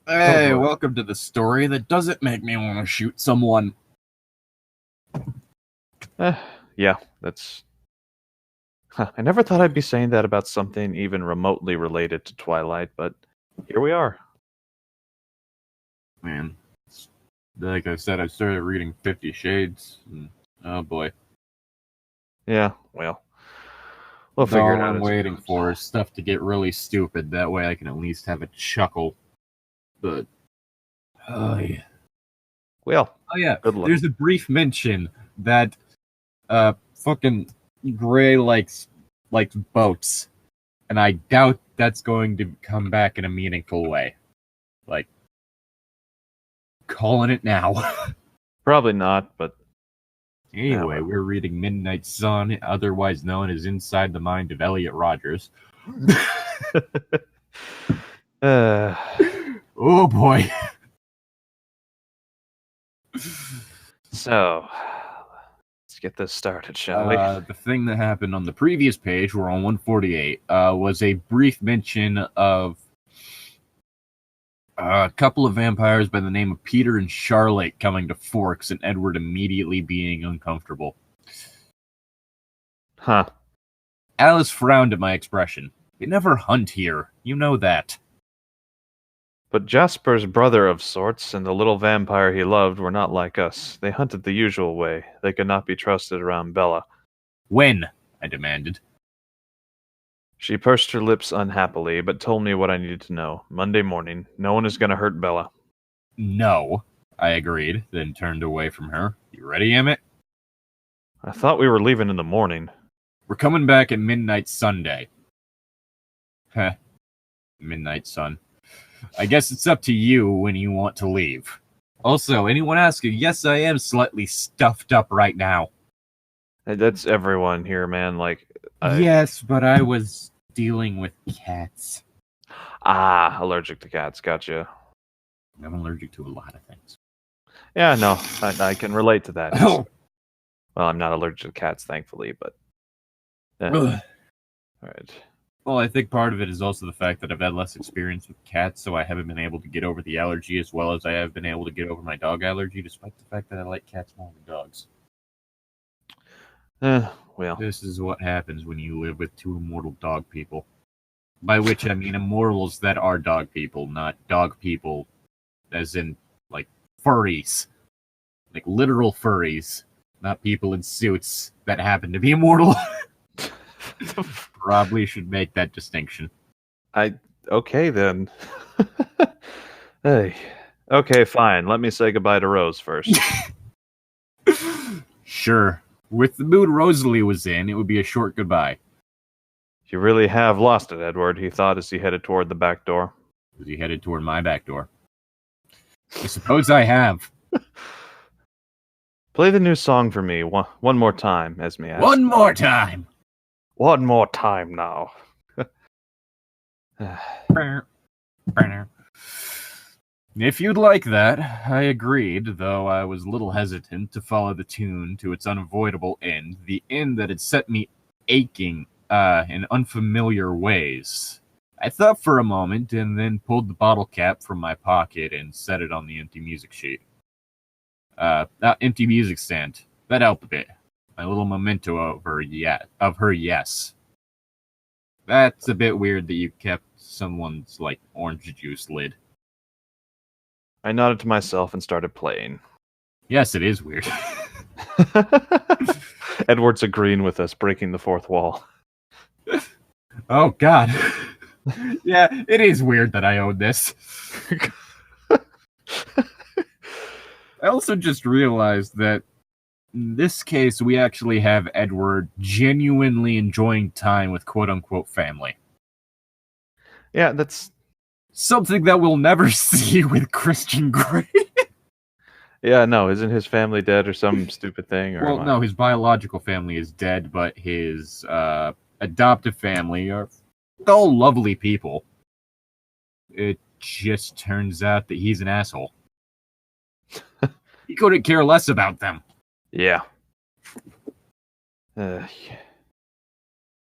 Oh Hey, boy. welcome to the story that doesn't make me want to shoot someone. Eh, yeah, that's. I never thought I'd be saying that about something even remotely related to Twilight, but here we are. Man, like I said, I started reading 50 Shades. And, oh boy. Yeah, well, we'll All figure it out I'm as it waiting goes. for is stuff to get really stupid. That way I can at least have a chuckle. But, oh yeah. Well, Oh yeah, good luck. there's a brief mention that, fucking Gray likes boats. And I doubt that's going to come back in a meaningful way. Like, calling it now. Probably not, but Anyway, well. we're reading Midnight Sun, otherwise known as Inside the Mind of Elliot Rogers. uh, Oh boy. so, let's get this started, shall we? The thing that happened on the previous page, we're on 148, was a brief mention of a couple of vampires by the name of Peter and Charlotte coming to Forks and Edward immediately being uncomfortable. Huh. Alice frowned at my expression. They never hunt here. You know that. But Jasper's brother of sorts and the little vampire he loved were not like us. They hunted the usual way. They could not be trusted around Bella. When? I demanded. She pursed her lips unhappily, but told me what I needed to know. Monday morning. No one is going to hurt Bella. No, I agreed, then turned away from her. You ready, Emmett? I thought we were leaving in the morning. We're coming back at midnight Sunday. Heh. Midnight Sun. I guess it's up to you when you want to leave. Also, anyone asking, yes, I am slightly stuffed up right now. That's everyone here, man. Yes, but I was dealing with cats. Allergic to cats. Gotcha. I'm allergic to a lot of things. Yeah, no, I can relate to that. Oh. Well, I'm not allergic to cats, thankfully, but... Ugh. All right. Well, I think part of it is also the fact that I've had less experience with cats, so I haven't been able to get over the allergy as well as I have been able to get over my dog allergy, despite the fact that I like cats more than dogs. Well. This is what happens when you live with two immortal dog people. By which I mean immortals that are dog people, not dog people as in, like, furries. Like, literal furries. Not people in suits that happen to be immortal. Probably should make that distinction. Okay, then. Hey. Okay, fine. Let me say goodbye to Rose first. Sure. With the mood Rosalie was in, it would be a short goodbye. You really have lost it, Edward, he thought as he headed toward the back door. Was he headed toward my back door? I suppose I have. Play the new song for me one more time, Esme asked. One more time! One more time now. If you'd like that, I agreed, though I was a little hesitant to follow the tune to its unavoidable end, the end that had set me aching in unfamiliar ways. I thought for a moment and then pulled the bottle cap from my pocket and set it on the empty music sheet. Empty music stand. That helped a bit. My little memento of her yes. That's a bit weird that you kept someone's, orange juice lid. I nodded to myself and started playing. Yes, it is weird. Edward's agreeing with us, breaking the fourth wall. Oh, God. Yeah, it is weird that I own this. I also just realized that in this case, we actually have Edward genuinely enjoying time with quote-unquote family. Yeah, that's... something that we'll never see with Christian Grey. Yeah, no, isn't his family dead or some stupid thing? Or well, no, his biological family is dead, but his adoptive family are all lovely people. It just turns out that he's an asshole. He couldn't care less about them. Yeah.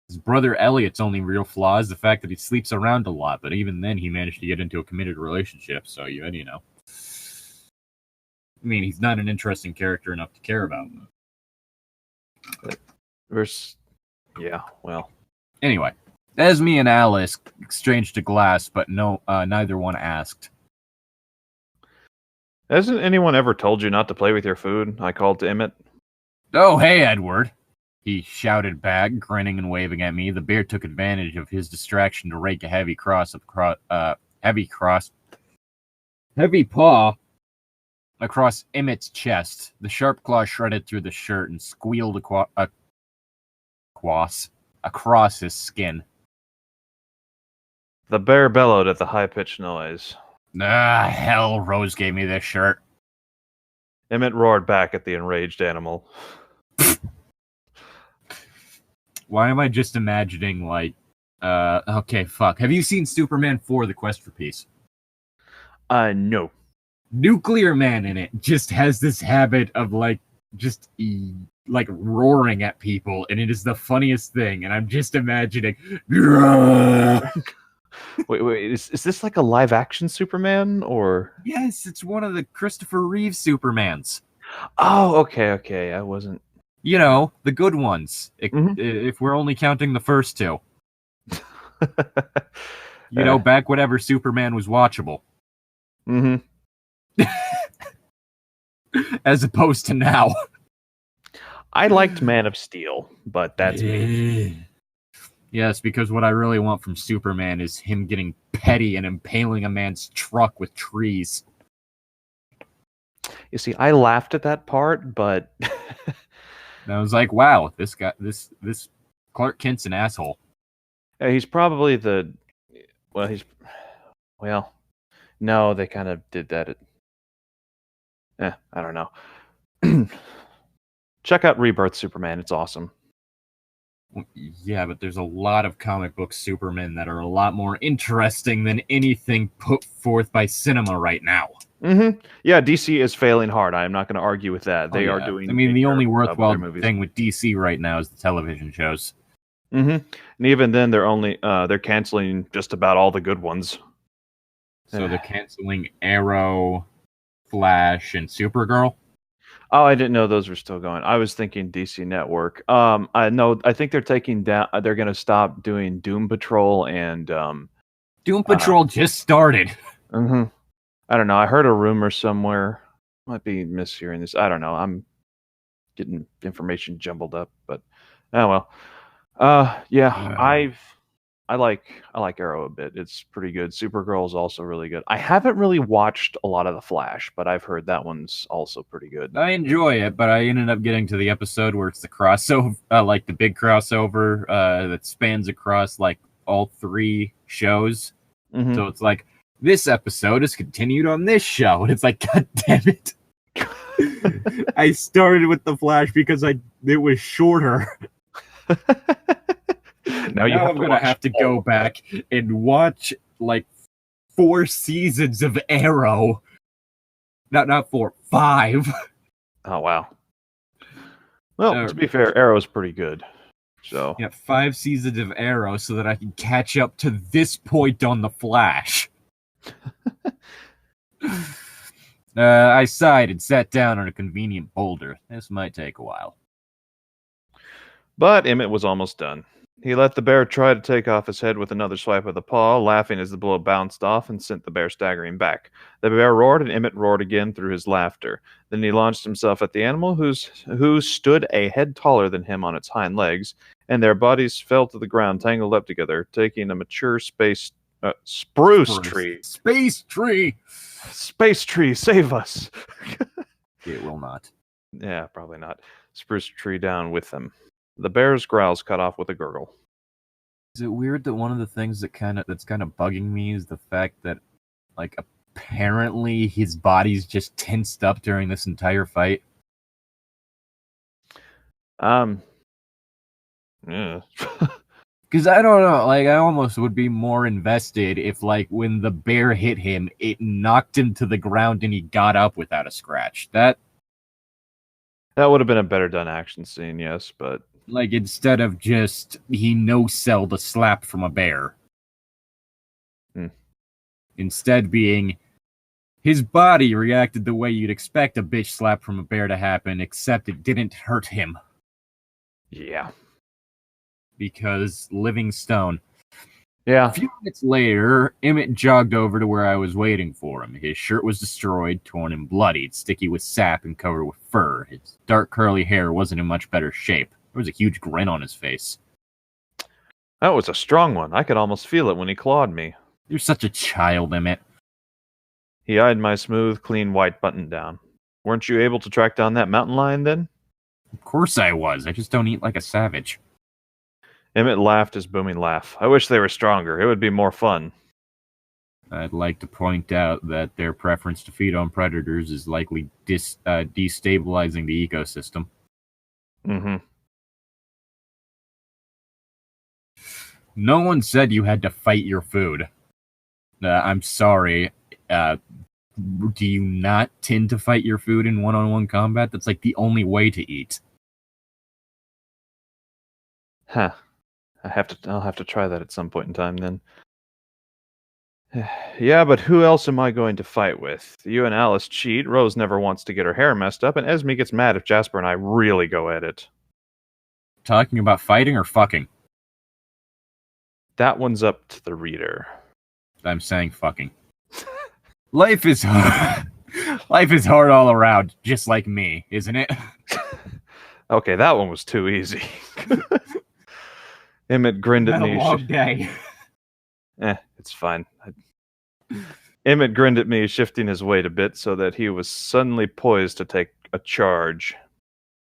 His brother Elliot's only real flaw is the fact that he sleeps around a lot, but even then he managed to get into a committed relationship, so you know. I mean, he's not an interesting character enough to care about. Yeah, well. Anyway, Esme and Alice exchanged a glass, but neither one asked. Hasn't anyone ever told you not to play with your food? I called to Emmett. Oh, hey, Edward. He shouted back, grinning and waving at me. The bear took advantage of his distraction to rake a heavy paw across Emmett's chest. The sharp claw shredded through the shirt and squealed across his skin. The bear bellowed at the high-pitched noise. Ah, hell, Rose gave me this shirt. Emmett roared back at the enraged animal. Why am I just imagining, like, okay, fuck. Have you seen Superman 4, The Quest for Peace? No. Nuclear Man in it just has this habit of, like, just, like, roaring at people, and it is the funniest thing, and I'm just imagining... Wait, is this like a live-action Superman, or...? Yes, it's one of the Christopher Reeve Supermans. Oh, okay, I wasn't... You know, the good ones, if we're only counting the first two. You know, back whenever Superman was watchable. Mm-hmm. As opposed to now. I liked Man of Steel, but that's me. Yes, because what I really want from Superman is him getting petty and impaling a man's truck with trees. You see, I laughed at that part, but... And I was like, wow, this guy, this Clark Kent's an asshole. He's probably no, they kind of did that. I don't know. Check out Rebirth Superman. It's awesome. Yeah, but there's a lot of comic book Supermen that are a lot more interesting than anything put forth by cinema right now. Mm-hmm. Yeah, DC is failing hard. I'm not going to argue with that. They are doing... I mean, the only worthwhile thing with DC right now is the television shows. Mm-hmm. And even then, they're canceling just about all the good ones. So they're canceling Arrow, Flash, and Supergirl? Oh, I didn't know those were still going. I was thinking DC Network. I think they're taking down... They're going to stop doing Doom Patrol and... Doom Patrol just started. Mm-hmm. I don't know. I heard a rumor somewhere. Might be mishearing this. I don't know. I'm getting information jumbled up, but oh well. Yeah, I like Arrow a bit. It's pretty good. Supergirl is also really good. I haven't really watched a lot of The Flash, but I've heard that one's also pretty good. I enjoy it, but I ended up getting to the episode where it's the crossover, like the big crossover that spans across like all three shows. Mm-hmm. So it's like, this episode is continued on this show. And it's like, God damn it. I started with The Flash because it was shorter. Now I'm going to have to go back and watch like 4 seasons of Arrow. Not 4, 5. Oh, wow. Well, to be fair, Arrow's pretty good. So yeah, 5 seasons of Arrow so that I can catch up to this point on The Flash. I sighed and sat down on a convenient boulder. This might take a while. But Emmett was almost done. He let the bear try to take off his head with another swipe of the paw, laughing as the blow bounced off and sent the bear staggering back. The bear roared, and Emmett roared again through his laughter. Then he launched himself at the animal, who stood a head taller than him on its hind legs, and their bodies fell to the ground, tangled up together, taking a mature spruce tree. Space tree! Space tree, save us! It will not. Yeah, probably not. Spruce tree down with them. The bear's growls cut off with a gurgle. Is it weird that one of the things that's kind of bugging me is the fact that, like, apparently his body's just tensed up during this entire fight? Yeah. Because I don't know, like, I almost would be more invested if, like, when the bear hit him, it knocked him to the ground and he got up without a scratch. That would have been a better done action scene, yes, but Like, instead of just he no-selled a slap from a bear. Instead being his body reacted the way you'd expect a bitch slap from a bear to happen, except it didn't hurt him. Yeah. Because living stone. Yeah. A few minutes later, Emmett jogged over to where I was waiting for him. His shirt was destroyed, torn and bloodied, sticky with sap and covered with fur. His dark curly hair wasn't in much better shape. There was a huge grin on his face. That was a strong one. I could almost feel it when he clawed me. You're such a child, Emmett. He eyed my smooth, clean white button down. Weren't you able to track down that mountain lion then? Of course I was. I just don't eat like a savage. Emmett laughed his booming laugh. I wish they were stronger. It would be more fun. I'd like to point out that their preference to feed on predators is likely destabilizing the ecosystem. Mm-hmm. No one said you had to fight your food. I'm sorry. Do you not tend to fight your food in one-on-one combat? That's like the only way to eat. Huh. I'll have to try that at some point in time then. Yeah, but who else am I going to fight with? You and Alice cheat, Rose never wants to get her hair messed up, and Esme gets mad if Jasper and I really go at it. Talking about fighting or fucking? That one's up to the reader. I'm saying fucking. Life is hard. Life is hard all around, just like me, isn't it? Okay, that one was too easy. Emmett grinned at me. Been a long day. It's fine. Emmett grinned at me, shifting his weight a bit so that he was suddenly poised to take a charge.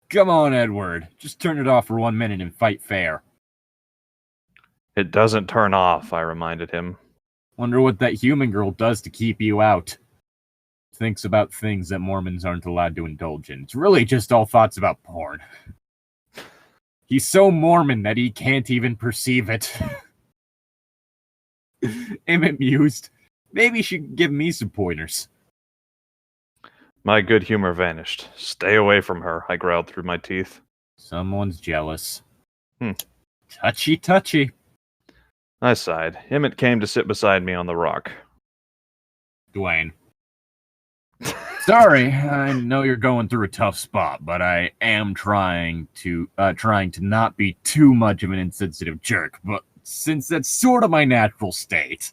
Come on, Edward. Just turn it off for 1 minute and fight fair. It doesn't turn off, I reminded him. Wonder what that human girl does to keep you out. Thinks about things that Mormons aren't allowed to indulge in. It's really just all thoughts about porn. He's so Mormon that he can't even perceive it. Emmett mused. Maybe she could give me some pointers. My good humor vanished. Stay away from her, I growled through my teeth. Someone's jealous. Touchy, touchy. I sighed. Emmett came to sit beside me on the rock. Dwayne. Sorry, I know you're going through a tough spot, but I am trying to not be too much of an insensitive jerk, but since that's sort of my natural state.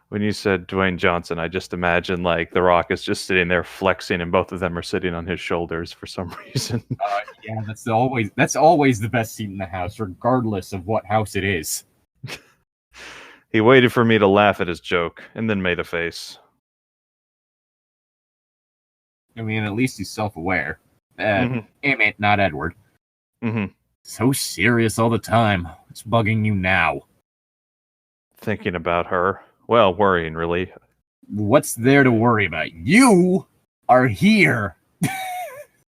When you said Dwayne Johnson, I just imagined like The Rock is just sitting there flexing and both of them are sitting on his shoulders for some reason. Yeah, that's always the best seat in the house, regardless of what house it is. He waited for me to laugh at his joke and then made a face. I mean, at least he's self-aware. Emmett, not Edward. Mm-hmm. So serious all the time. It's bugging you now. Thinking about her. Well, worrying, really. What's there to worry about? You are here.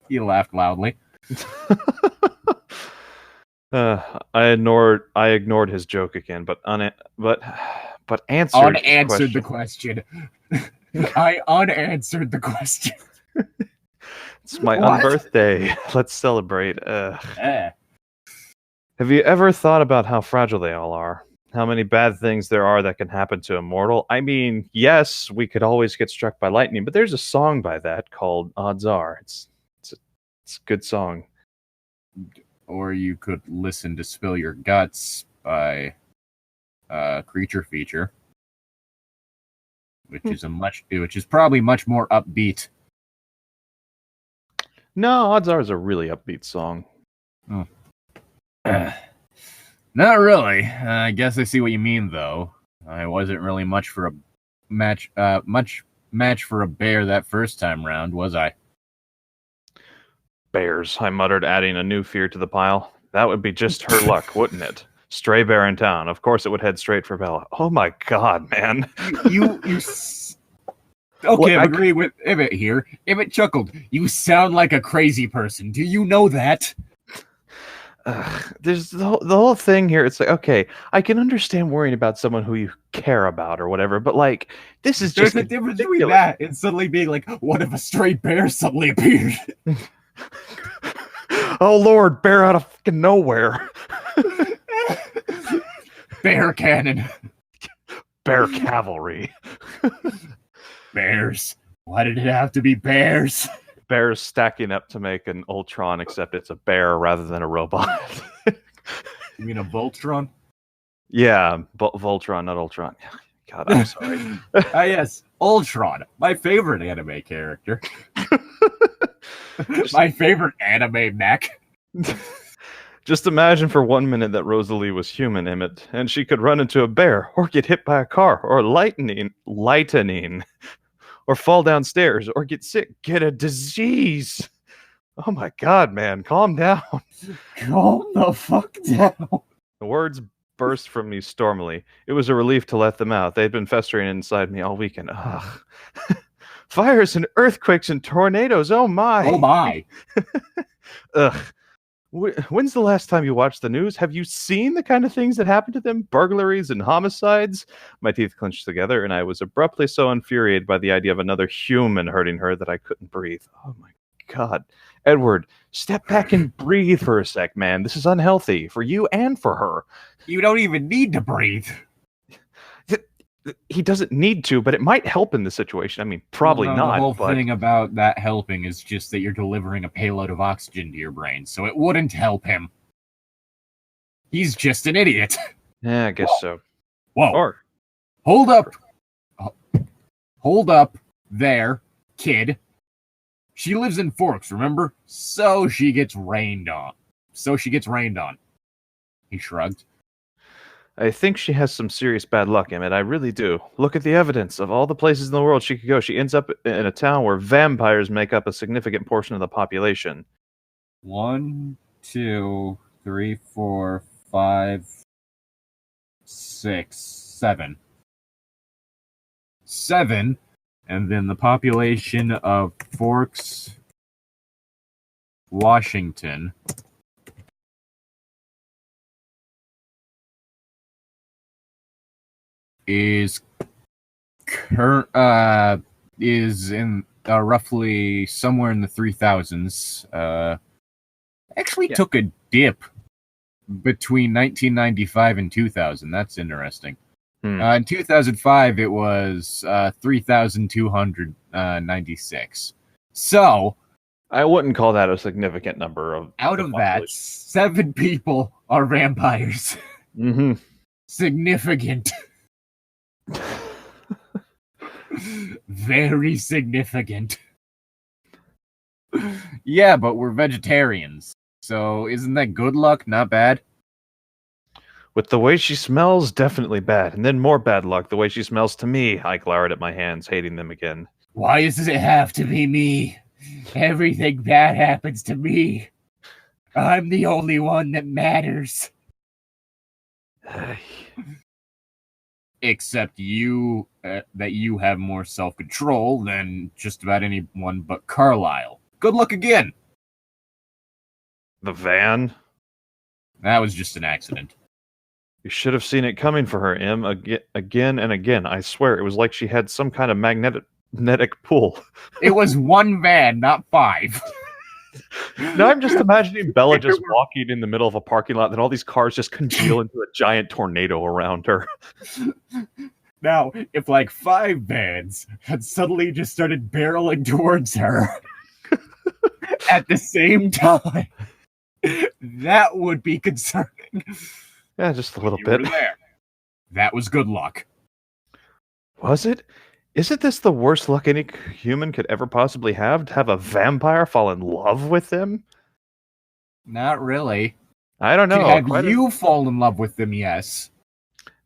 He laughed loudly. I ignored his joke again, but answered the question. I unanswered the question. It's my unbirthday. Let's celebrate. Have you ever thought about how fragile they all are? How many bad things there are that can happen to a mortal? I mean, yes, we could always get struck by lightning, but there's a song by that called Odds Are. It's a good song. Or you could listen to Spill Your Guts by Creature Feature, which is probably much more upbeat. No, Odds Are is a really upbeat song. Oh. Not really. I guess I see what you mean, though. I wasn't really much for a match for a bear that first time round, was I? Bears, I muttered, adding a new fear to the pile. That would be just her luck, wouldn't it? Stray bear in town. Of course it would head straight for Bella. Oh my god, man. Okay, I agree with Emmett here. Emmett chuckled. You sound like a crazy person. Do you know that? There's the whole thing here. It's like, okay, I can understand worrying about someone who you care about or whatever, but like, this is just a difference between that and suddenly being like, what if a stray bear suddenly appeared? Oh Lord, bear out of fucking nowhere. Bear cannon. Bear cavalry. Bears. Why did it have to be bears? Bears stacking up to make an Ultron, except it's a bear rather than a robot. You mean a Voltron? Yeah, Voltron, not Ultron. God, I'm sorry. Yes, Ultron, my favorite anime character. My favorite anime mech. Just imagine for 1 minute that Rosalie was human, Emmett, and she could run into a bear, or get hit by a car, or lightning, or fall downstairs, or get sick, get a disease. Oh my God, man, calm down. Calm the fuck down. The words burst from me stormily. It was a relief to let them out. They had been festering inside me all weekend. Ugh. Fires and earthquakes and tornadoes. Oh my. Oh my. Ugh. When's the last time you watched the news? Have you seen the kind of things that happen to them? Burglaries and homicides? My teeth clenched together, and I was abruptly so infuriated by the idea of another human hurting her that I couldn't breathe. Oh my God. Edward, step back and breathe for a sec, man. This is unhealthy for you and for her. You don't even need to breathe. He doesn't need to, but it might help in this situation. I mean, probably not. The whole thing about that helping is just that you're delivering a payload of oxygen to your brain, so it wouldn't help him. He's just an idiot. Yeah, I guess so. Whoa. Or Hold up. Hold up there, kid. She lives in Forks, remember? So she gets rained on. He shrugged. I think she has some serious bad luck, Emmett. I really do. Look at the evidence. Of all the places in the world she could go, she ends up in a town where vampires make up a significant portion of the population. 1, 2, 3, 4, 5, 6, 7. 7, and then the population of Forks, Washington, is in roughly somewhere in the 3000s. Took a dip between 1995 and 2000. That's interesting. In 2005, it was 3,296. So, I wouldn't call that a significant number of. Out of that, 7 people are vampires. Mm-hmm. Significant. Very significant. Yeah, but we're vegetarians. So isn't that good luck? Not bad. With the way she smells, definitely bad. And then more bad luck, the way she smells to me. I glowered at my hands, hating them again. Why does it have to be me? Everything bad happens to me. I'm the only one that matters. Except you, that you have more self-control than just about anyone but Carlisle. Good luck again. The van? That was just an accident. You should have seen it coming for her, Em, again and again. I swear, it was like she had some kind of magnetic pull. It was one van, not 5. Now I'm just imagining Bella just walking in the middle of a parking lot, and all these cars just congeal into a giant tornado around her. Now, if like 5 vans had suddenly just started barreling towards her at the same time, that would be concerning. Yeah, just a little bit. There. That was good luck. Was it? Isn't this the worst luck any human could ever possibly have? To have a vampire fall in love with them? Not really. I don't know. Have you fall in love with them? Yes.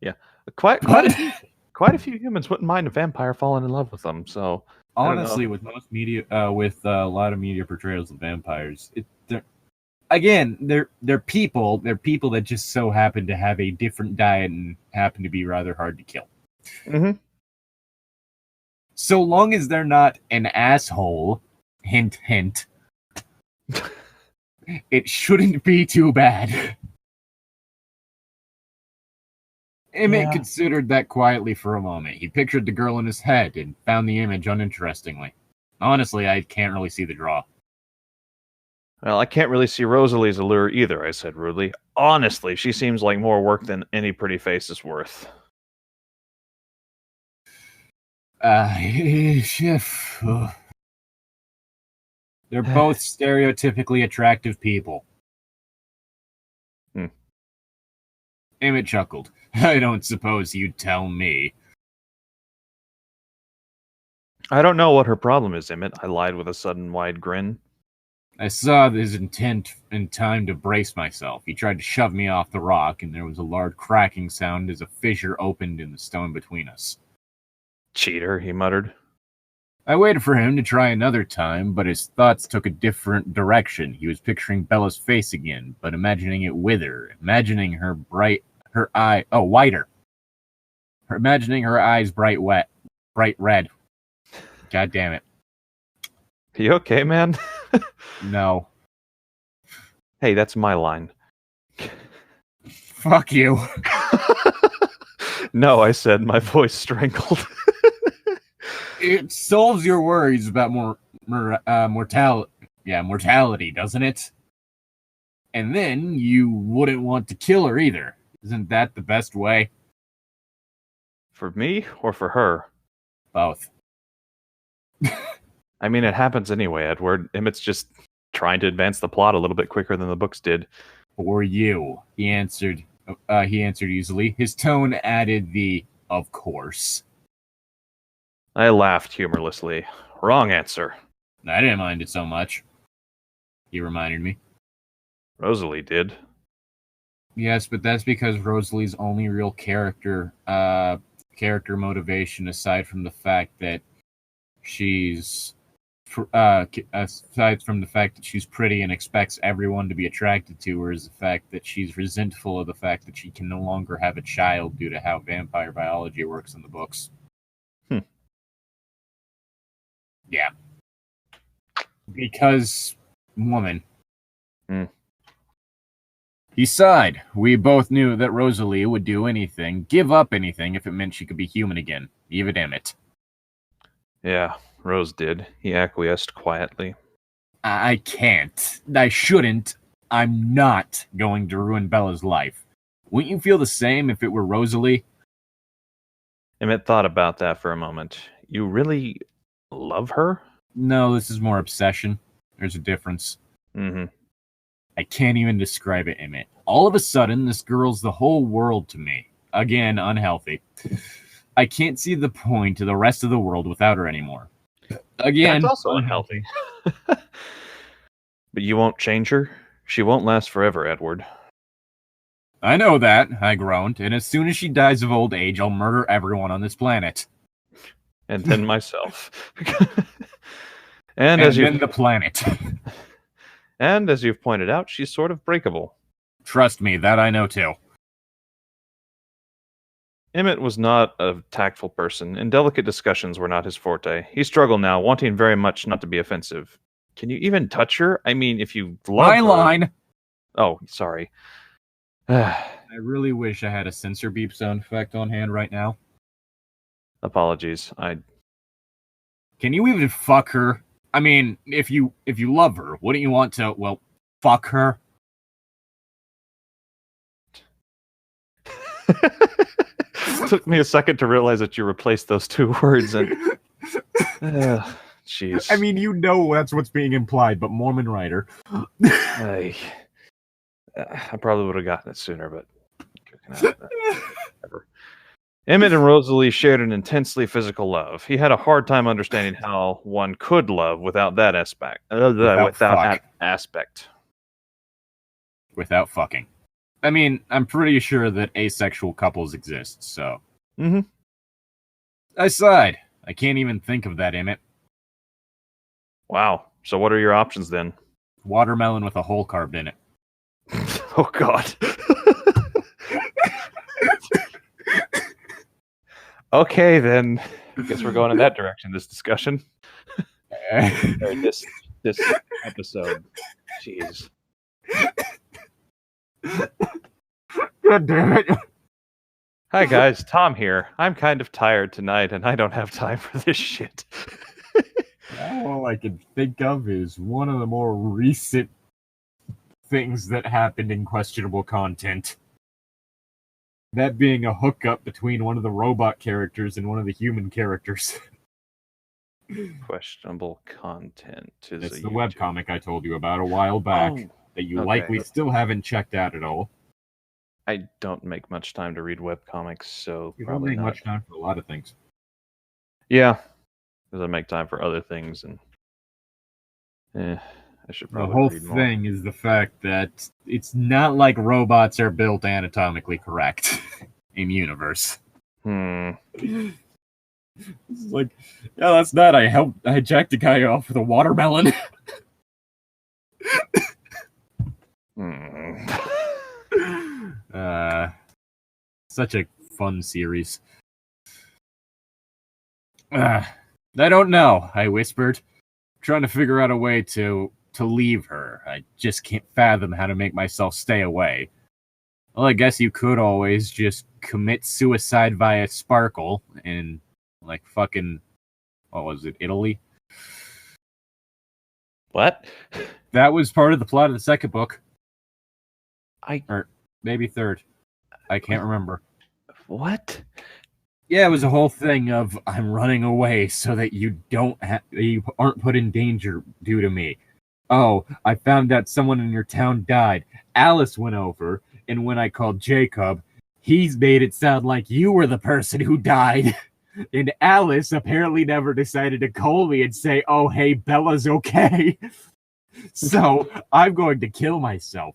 Yeah, quite a few humans wouldn't mind a vampire falling in love with them. So honestly, with most media, with a lot of media portrayals of vampires, they're people. They're people that just so happen to have a different diet and happen to be rather hard to kill. Mm-hmm. So long as they're not an asshole, hint, hint, it shouldn't be too bad. Emmett considered that quietly for a moment. He pictured the girl in his head and found the image uninterestingly. Honestly, I can't really see the draw. Well, I can't really see Rosalie's allure either, I said rudely. Honestly, she seems like more work than any pretty face is worth. Chef. They're both stereotypically attractive people. Hmm. Emmett chuckled. I don't suppose you'd tell me. I don't know what her problem is, Emmett, I lied with a sudden wide grin. I saw his intent in time to brace myself. He tried to shove me off the rock, and there was a loud cracking sound as a fissure opened in the stone between us. Cheater, he muttered. I waited for him to try another time, but his thoughts took a different direction. He was picturing Bella's face again, but imagining it with her, imagining her whiter. Imagining her eyes bright red. God damn it. You okay, man? No. Hey, that's my line. Fuck you. No, I said, my voice strangled. It solves your worries about mortality, doesn't it? And then you wouldn't want to kill her either. Isn't that the best way? For me or for her? Both. I mean, it happens anyway, Edward. Emmett's just trying to advance the plot a little bit quicker than the books did. Or you, he answered easily. His tone added the, of course. I laughed humorlessly. Wrong answer. I didn't mind it so much. He reminded me. Rosalie did. Yes, but that's because Rosalie's only real character motivation, aside from the fact that she's pretty and expects everyone to be attracted to her, is the fact that she's resentful of the fact that she can no longer have a child due to how vampire biology works in the books. Yeah. Because woman. He sighed. We both knew that Rosalie would do anything, give up anything, if it meant she could be human again. Even Emmett. Yeah, Rose did. He acquiesced quietly. I can't. I shouldn't. I'm not going to ruin Bella's life. Wouldn't you feel the same if it were Rosalie? Emmett thought about that for a moment. You really love her? No, this is more obsession. There's a difference. I can't even describe it, Emmett. All of a sudden, this girl's the whole world to me. Again, unhealthy. I can't see the point to the rest of the world without her anymore. Again, that's also unhealthy. But you won't change her? She won't last forever, Edward. I know that, I groaned, and as soon as she dies of old age, I'll murder everyone on this planet. And then myself. and then the planet. And as you've pointed out, she's sort of breakable. Trust me, that I know too. Emmett was not a tactful person, and delicate discussions were not his forte. He struggled now, wanting very much not to be offensive. Can you even touch her? I mean, if you love My her... line! Oh, sorry. I really wish I had a censor beep sound effect on hand right now. Apologies. Can you even fuck her? I mean, if you love her, wouldn't you want to, well, fuck her? Took me a second to realize that you replaced those two words, and jeez. I mean, you know that's what's being implied, but Mormon writer. I probably would have gotten it sooner, but whatever. Emmett and Rosalie shared an intensely physical love. He had a hard time understanding how one could love without that aspect. Without fucking. I mean, I'm pretty sure that asexual couples exist, so. I sighed. I can't even think of that, Emmett. Wow. So what are your options then? Watermelon with a hole carved in it. Oh, God. Okay, then. I guess we're going in that direction, this discussion. Or this episode. Jeez. God damn it. Hi, guys. Tom here. I'm kind of tired tonight, and I don't have time for this shit. All I can think of is one of the more recent things that happened in questionable content. That being a hookup between one of the robot characters and one of the human characters. Questionable content is It's a the YouTube. webcomic I told you about a while back that you likely still haven't checked out at all. I don't make much time to read webcomics, so You don't probably make not. much time for a lot of things. Yeah, because I make time for other things, and I should probably The whole read more. thing is the fact that it's not like robots are built anatomically correct in universe. It's like, yeah, that's not. I jacked a guy off with a watermelon. Such a fun series. I don't know, I whispered, trying to figure out a way to leave her. I just can't fathom how to make myself stay away. Well, I guess you could always just commit suicide via Sparkle in, like, fucking, what was it, Italy? What? That was part of the plot of the second book. Or maybe third. I can't remember. What? Yeah, it was a whole thing of I'm running away so that you aren't put in danger due to me. Oh, I found out someone in your town died. Alice went over, and when I called Jacob, he's made it sound like you were the person who died. And Alice apparently never decided to call me and say, oh, hey, Bella's okay. So I'm going to kill myself.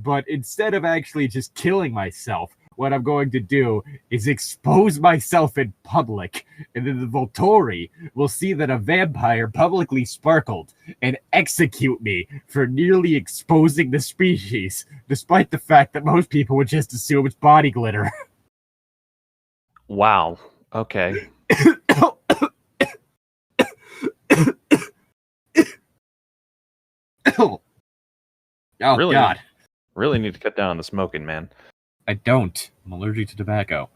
But instead of actually just killing myself, what I'm going to do is expose myself in public, and then the Volturi will see that a vampire publicly sparkled and execute me for nearly exposing the species, despite the fact that most people would just assume it's body glitter. Wow. Okay. Oh, really, God. Really need to cut down on the smoking, man. I don't. I'm allergic to tobacco.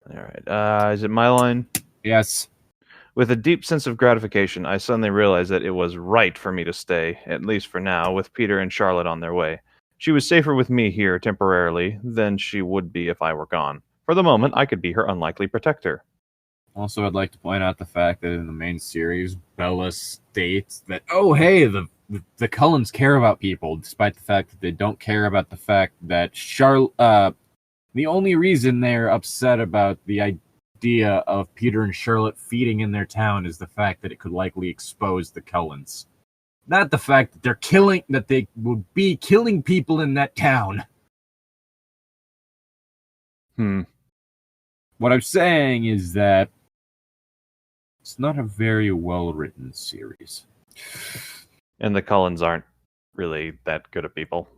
All right. Is it my line? Yes. With a deep sense of gratification, I suddenly realized that it was right for me to stay, at least for now, with Peter and Charlotte on their way. She was safer with me here temporarily than she would be if I were gone. For the moment, I could be her unlikely protector. Also, I'd like to point out the fact that in the main series, Bella states that, oh, hey, the Cullens care about people, despite the fact that they don't care about the fact that the only reason they're upset about the idea of Peter and Charlotte feeding in their town is the fact that it could likely expose the Cullens. Not the fact that they would be killing people in that town. What I'm saying is that it's not a very well-written series. And the Cullens aren't really that good at people.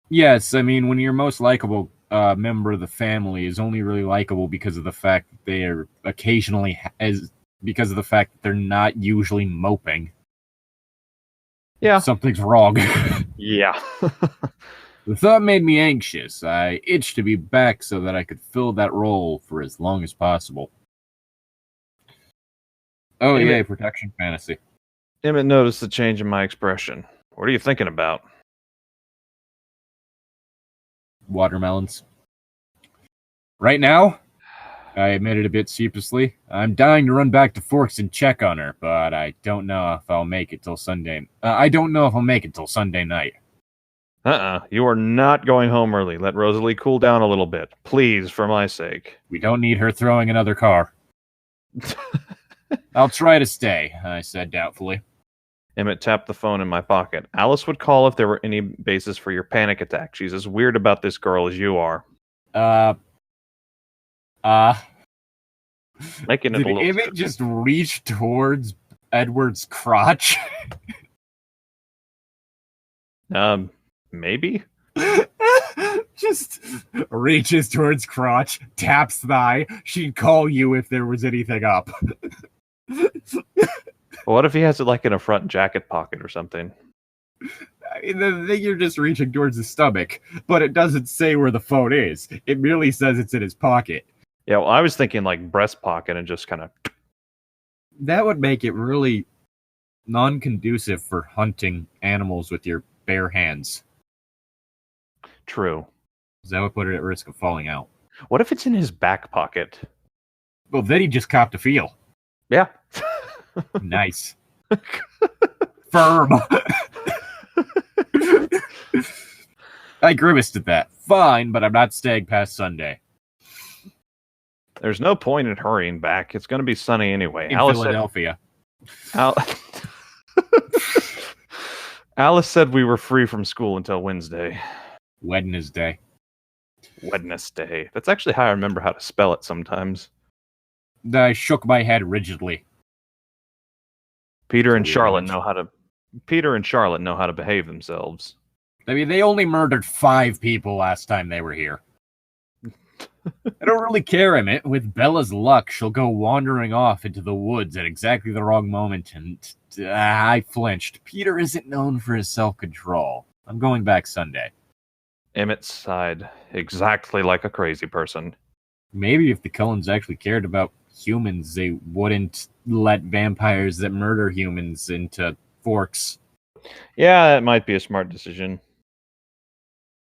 Yes, I mean, when your most likable member of the family is only really likable because of the fact that they are occasionally, because of the fact that they're not usually moping. Yeah. Something's wrong. Yeah. The thought made me anxious. I itched to be back so that I could fill that role for as long as possible. Oh, yeah, protection fantasy. Emmett noticed the change in my expression. What are you thinking about? Watermelons. Right now, I admitted a bit sheepishly, I'm dying to run back to Forks and check on her, but I don't know if I'll make it till Sunday. Night. You are not going home early. Let Rosalie cool down a little bit. Please, for my sake. We don't need her throwing another car. I'll try to stay, I said doubtfully. Emmett tapped the phone in my pocket. Alice would call if there were any basis for your panic attack. She's as weird about this girl as you are. Making it a little... Did Emmett just reach towards Edward's crotch? Maybe? Just reaches towards crotch, taps thigh. She'd call you if there was anything up. Well, what if he has it like in a front jacket pocket or something? I mean, the thing, you're just reaching towards the stomach, but it doesn't say where the phone is. It merely says it's in his pocket. Yeah, well, I was thinking like breast pocket and just kind of... That would make it really non-conducive for hunting animals with your bare hands. True. Because that would put it at risk of falling out. What if it's in his back pocket? Well, then he just copped a feel. Yeah. Nice. Firm. I grimaced at that. Fine, but I'm not staying past Sunday. There's no point in hurrying back. It's going to be sunny anyway. In Philadelphia. Alice said we were free from school until Wednesday. Wednesday. That's actually how I remember how to spell it sometimes. I shook my head rigidly. Peter and Charlotte know how to behave themselves. I mean, they only murdered 5 people last time they were here. I don't really care, Emmett. With Bella's luck, she'll go wandering off into the woods at exactly the wrong moment, and I flinched. Peter isn't known for his self-control. I'm going back Sunday. Emmett sighed, exactly like a crazy person. Maybe if the Cullens actually cared about humans, they wouldn't let vampires that murder humans into forks. Yeah, that might be a smart decision.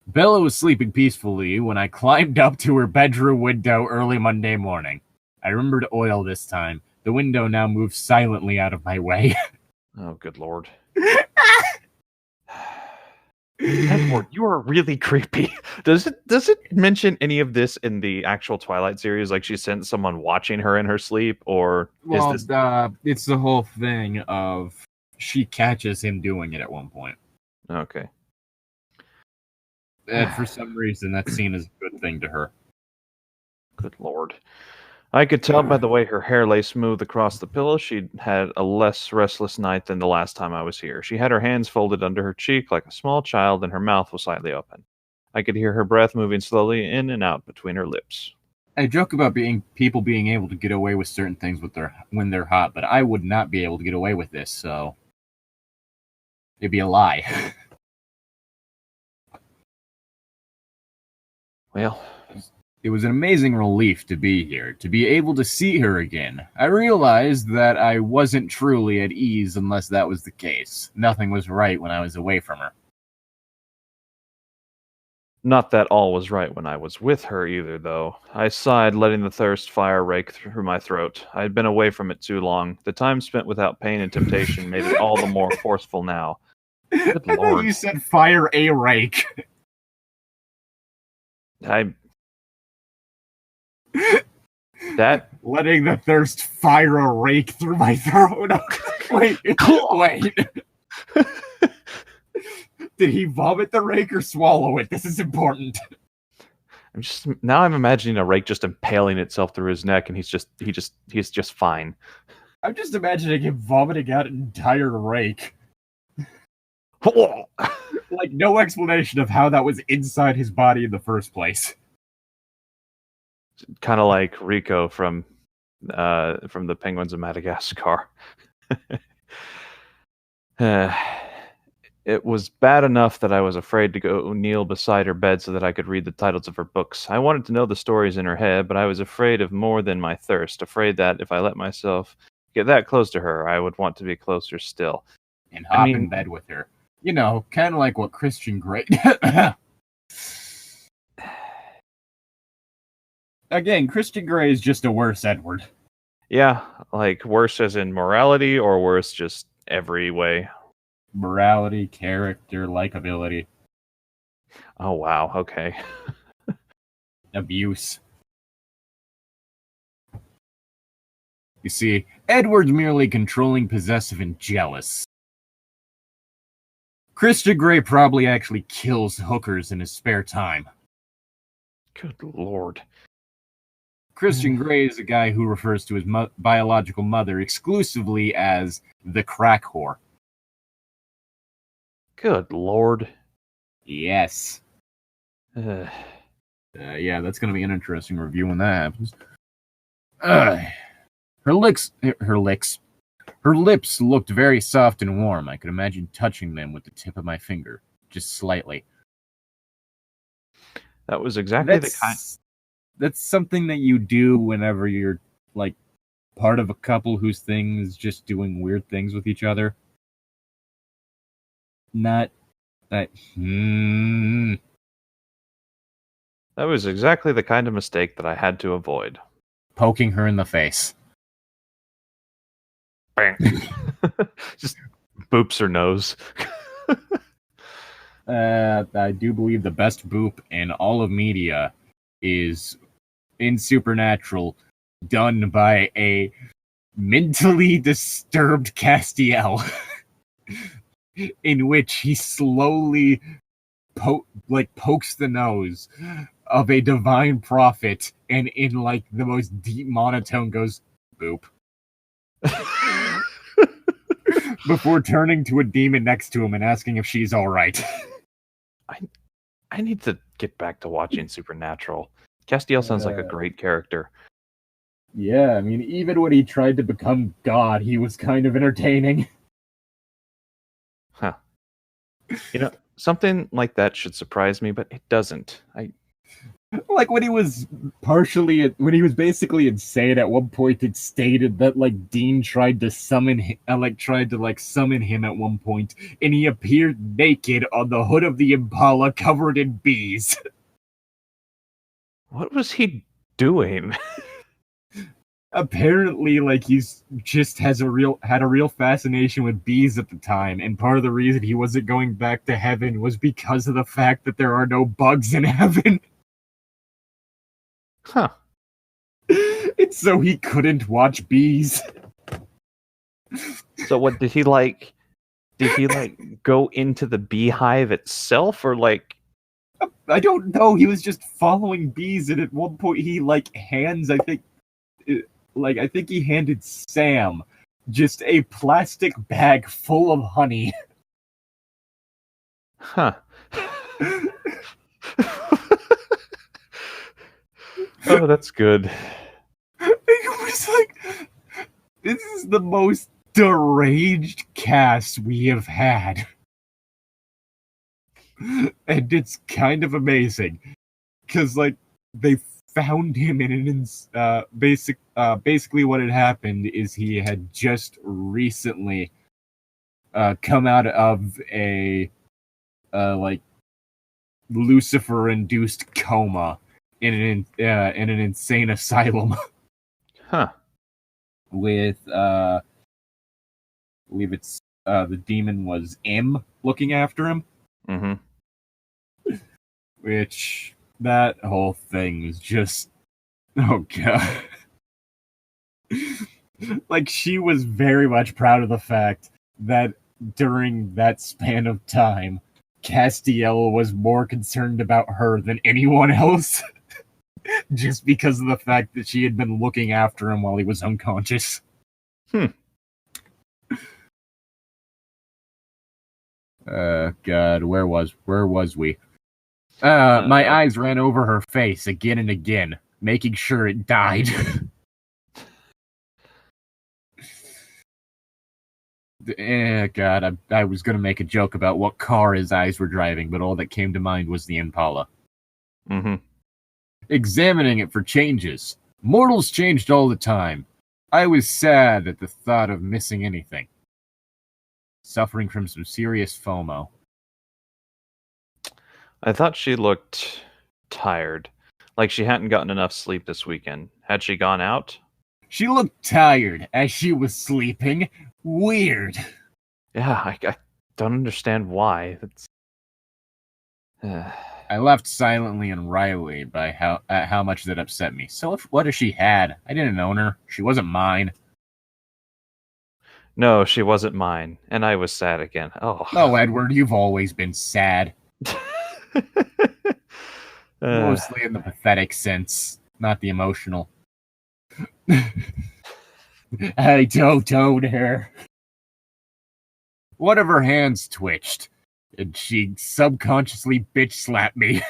Bella was sleeping peacefully when I climbed up to her bedroom window early Monday morning. I remembered oil this time. The window now moves silently out of my way. Oh, good lord. Edward, you are really creepy. Does it mention any of this in the actual Twilight series? Like she sent someone watching her in her sleep, or well, is this? It's the whole thing of she catches him doing it at one point. Okay. And for some reason, that scene is a good thing to her. Good lord. I could tell by the way her hair lay smooth across the pillow she'd had a less restless night than the last time I was here. She had her hands folded under her cheek like a small child, and her mouth was slightly open. I could hear her breath moving slowly in and out between her lips. I joke about people being able to get away with certain things when they're hot, but I would not be able to get away with this, so it'd be a lie. Well, it was an amazing relief to be here, to be able to see her again. I realized that I wasn't truly at ease unless that was the case. Nothing was right when I was away from her. not that all was right when I was with her either, though. I sighed, letting the thirst fire rake through my throat. I had been away from it too long. The time spent without pain and temptation made it all the more forceful now. Good I lord. thought you said fire a rake. That letting the thirst fire a rake through my throat. Wait. Did he vomit the rake or swallow it? This is important. I'm imagining a rake just impaling itself through his neck, and he's just fine. I'm just imagining him vomiting out an entire rake. Like, no explanation of how that was inside his body in the first place. Kind of like Rico from the Penguins of Madagascar. It was bad enough that I was afraid to go kneel beside her bed so that I could read the titles of her books. I wanted to know the stories in her head, but I was afraid of more than my thirst, afraid that if I let myself get that close to her, I would want to be closer still. And hop in bed with her. You know, kind of like what Christian Grey... Again, Christian Grey is just a worse Edward. Yeah, like worse as in morality, or worse just every way? Morality, character, likability. Oh, wow, okay. Abuse. You see, Edward's merely controlling, possessive, and jealous. Christian Grey probably actually kills hookers in his spare time. Good lord. Christian Grey is a guy who refers to his biological mother exclusively as the crack whore. Good lord. Yes. Yeah, that's going to be an interesting review when that happens. Her lips looked very soft and warm. I could imagine touching them with the tip of my finger, just slightly. That was exactly the kind. That's something that you do whenever you're, like, part of a couple whose thing is just doing weird things with each other. Not Hmm. That was exactly the kind of mistake that I had to avoid. Poking her in the face. Bang. Just boops her nose. I do believe the best boop in all of media is in Supernatural, done by a mentally disturbed Castiel, in which he slowly pokes the nose of a divine prophet, and in like the most deep monotone goes boop. Before turning to a demon next to him and asking if she's all right. I need to get back to watching Supernatural. Castiel sounds like a great character. Yeah, I mean, even when he tried to become God, he was kind of entertaining. Huh. You know, something like that should surprise me, but it doesn't. Like when he was basically insane at one point, it stated that like Dean tried to summon him, summon him at one point, and he appeared naked on the hood of the Impala covered in bees. What was he doing? Apparently, like he's just had a real fascination with bees at the time, and part of the reason he wasn't going back to heaven was because of the fact that there are no bugs in heaven. Huh. And so he couldn't watch bees. So what did he like? Did he like go into the beehive itself, or like? I don't know. He was just following bees, and at one point he hands. I think he handed Sam just a plastic bag full of honey. Huh. Oh, that's good. It was like, this is the most deranged cast we have had. And it's kind of amazing. Because, like, they found him in an basically what had happened is he had just recently come out of a Lucifer-induced coma in an insane asylum. Huh. With I believe it's the demon was M looking after him. Mm-hmm. Which that whole thing was just, oh god. Like, she was very much proud of the fact that during that span of time, Castiel was more concerned about her than anyone else. Just because of the fact that she had been looking after him while he was unconscious. God, where was we? My eyes ran over her face again and again, making sure it died. God, I was gonna make a joke about what car his eyes were driving, but all that came to mind was the Impala. Mm-hmm. Examining it for changes. Mortals changed all the time. I was sad at the thought of missing anything. Suffering from some serious FOMO. I thought she looked tired. Like she hadn't gotten enough sleep this weekend. Had she gone out? She looked tired as she was sleeping. Weird. Yeah, I don't understand why. That's. I laughed silently and wryly at how much that upset me. So what if she had? I didn't own her. She wasn't mine. No, she wasn't mine, and I was sad again. Oh, Edward, you've always been sad. Mostly in the pathetic sense, not the emotional. I don't own her. One of her hands twitched, and she subconsciously bitch slapped me.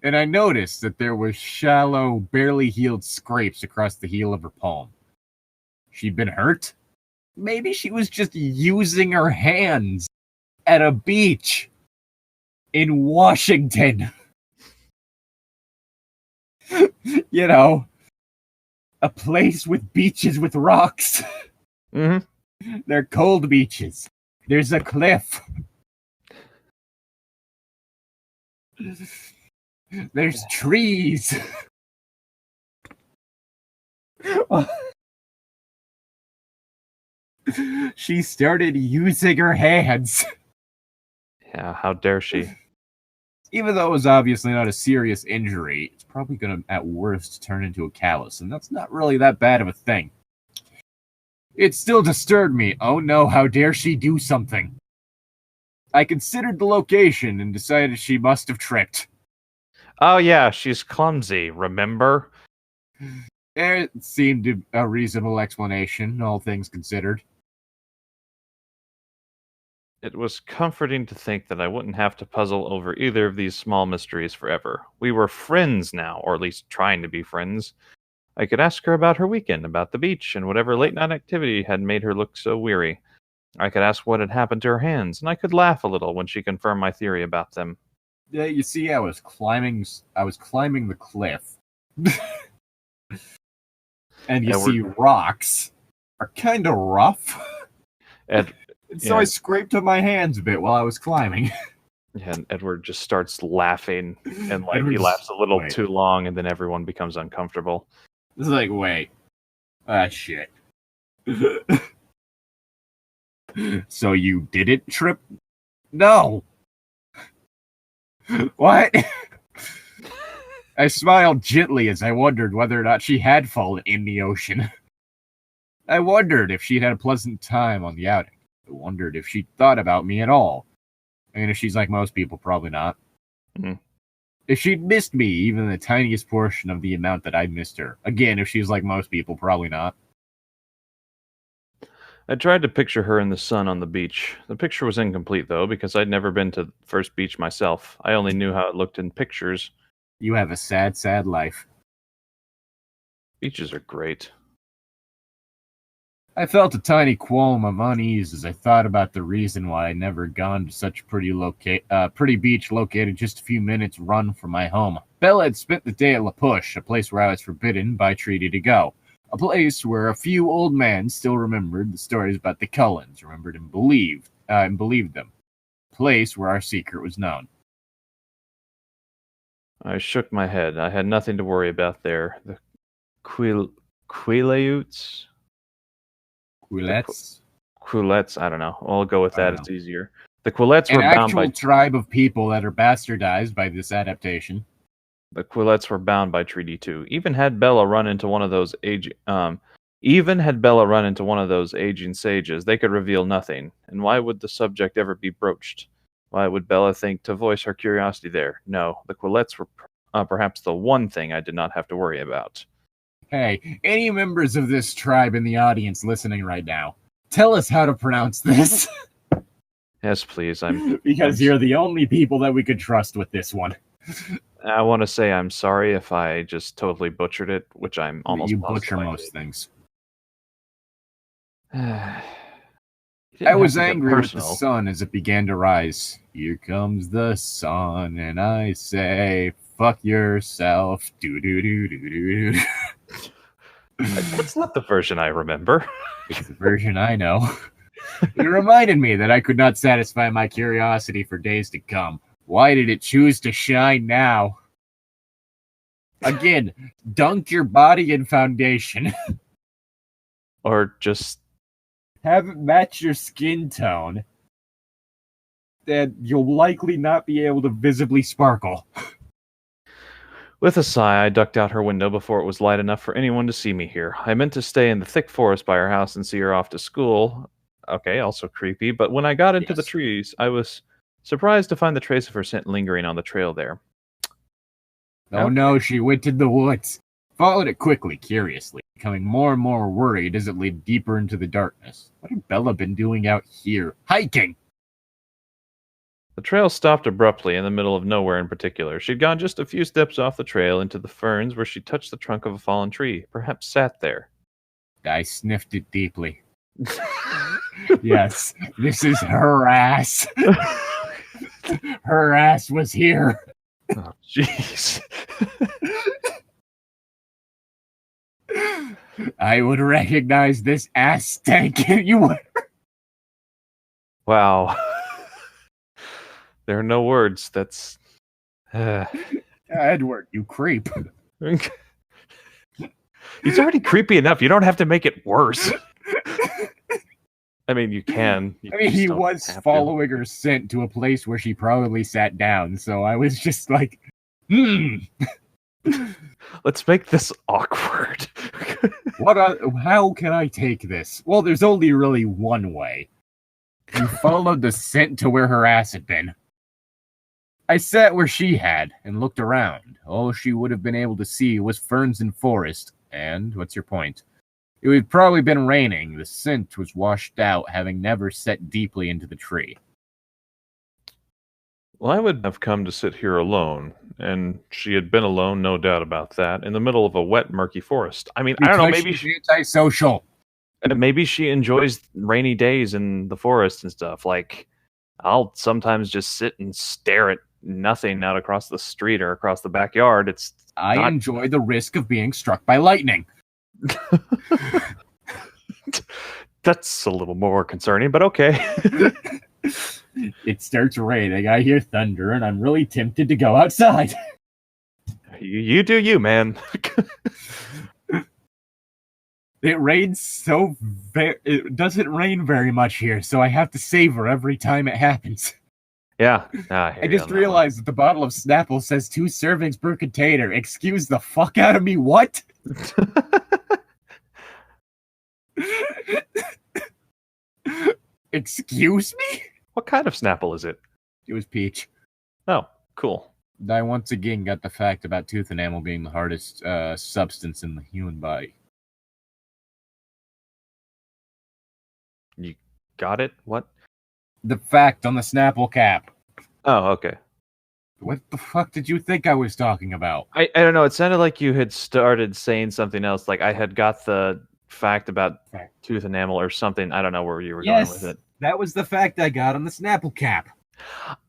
And I noticed that there were shallow, barely healed scrapes across the heel of her palm. She'd been hurt? Maybe she was just using her hands at a beach in Washington. You know, a place with beaches with rocks. Mm-hmm. They're cold beaches. There's a cliff. There's trees. She started using her hands. Yeah, how dare she? Even though it was obviously not a serious injury, it's probably going to, at worst, turn into a callus, and that's not really that bad of a thing. It still disturbed me. Oh no, how dare she do something? I considered the location and decided she must have tripped. Oh yeah, she's clumsy, remember? It seemed a reasonable explanation, all things considered. It was comforting to think that I wouldn't have to puzzle over either of these small mysteries forever. We were friends now, or at least trying to be friends. I could ask her about her weekend, about the beach, and whatever late-night activity had made her look so weary. I could ask what had happened to her hands, and I could laugh a little when she confirmed my theory about them. Yeah, you see, I was climbing the cliff. And you see rocks are kind of rough. So I scraped up my hands a bit while I was climbing. Yeah, and Edward just starts laughing, and he laughs a little too long, and then everyone becomes uncomfortable. It's like, wait. Shit. So you didn't trip? No. What? I smiled gently as I wondered whether or not she had fallen in the ocean. I wondered if she'd had a pleasant time on the outing. I wondered if she'd thought about me at all. And if she's like most people, probably not. Mm-hmm. If she'd missed me even the tiniest portion of the amount that I missed her. Again, if she's like most people, probably not. I tried to picture her in the sun on the beach. The picture was incomplete, though, because I'd never been to the first beach myself. I only knew how it looked in pictures. You have a sad, sad life. Beaches are great. I felt a tiny qualm of unease as I thought about the reason why I'd never gone to such a pretty beach located just a few minutes' run from my home. Bella had spent the day at La Push, a place where I was forbidden by treaty to go. A place where a few old men still remembered the stories about the Cullens, remembered and believed them. A place where our secret was known. I shook my head. I had nothing to worry about there. The Quileutes? Quillets? I don't know. I'll go with that. It's easier. The Quillets were bound by... An actual tribe of people that are bastardized by this adaptation. The Quillets were bound by treaty too. Even had Bella run into one of those aging sages, they could reveal nothing. And why would the subject ever be broached? Why would Bella think to voice her curiosity there? No, the Quillets were perhaps the one thing I did not have to worry about. Hey, any members of this tribe in the audience listening right now, tell us how to pronounce this. Yes, please. Because you're the only people that we could trust with this one. I want to say I'm sorry if I just totally butchered it, which I'm almost positive. You butcher most things. I was angry with the sun as it began to rise. Here comes the sun, and I say, fuck yourself. Do-do-do-do-do-do. That's not the version I remember. It's the version I know. It reminded me that I could not satisfy my curiosity for days to come. Why did it choose to shine now? Again, dunk your body in foundation. Or just... have it match your skin tone. Then you'll likely not be able to visibly sparkle. With a sigh, I ducked out her window before it was light enough for anyone to see me here. I meant to stay in the thick forest by her house and see her off to school. Okay, also creepy, but when I got into the trees, I was surprised to find the trace of her scent lingering on the trail there. Oh no, she went in the woods. Followed it quickly, curiously, becoming more and more worried as it led deeper into the darkness. What had Bella been doing out here? Hiking! The trail stopped abruptly in the middle of nowhere in particular. She'd gone just a few steps off the trail into the ferns where she touched the trunk of a fallen tree, perhaps sat there. I sniffed it deeply. Yes, this is her ass. Her ass was here. Oh, jeez. I would recognize this ass stank. You would. Wow. There are no words. That's... Edward, you creep. He's already creepy enough. You don't have to make it worse. I mean, you can. You he don't was have to. following her scent to a place where she probably sat down, so I was just like, Let's make this awkward. How can I take this? Well, there's only really one way. You followed the scent to where her ass had been. I sat where she had and looked around. All she would have been able to see was ferns and forest. And what's your point? It had probably been raining. The scent was washed out, having never set deeply into the tree. Well, I would have come to sit here alone, and she had been alone, no doubt about that, in the middle of a wet, murky forest. I mean, Because I don't know, maybe she's antisocial. Maybe she enjoys rainy days in the forest and stuff. Like, I'll sometimes just sit and stare at nothing out across the street or across the backyard. I enjoy the risk of being struck by lightning. That's a little more concerning, but okay. It starts raining, I hear thunder, and I'm really tempted to go outside. You do you, man. It rains it doesn't rain very much here, so I have to savor every time it happens. Yeah. I just realized that the bottle of Snapple says 2 servings per container. Excuse the fuck out of me, what? Excuse me? What kind of Snapple is it? It was peach. Oh, cool. I once again got the fact about tooth enamel being the hardest substance in the human body. You got it? What? The fact on the Snapple cap. Oh, okay. What the fuck did you think I was talking about? I don't know. It sounded like you had started saying something else. Like I had got the fact about tooth enamel or something. I don't know where you were going with it. That was the fact I got on the Snapple cap.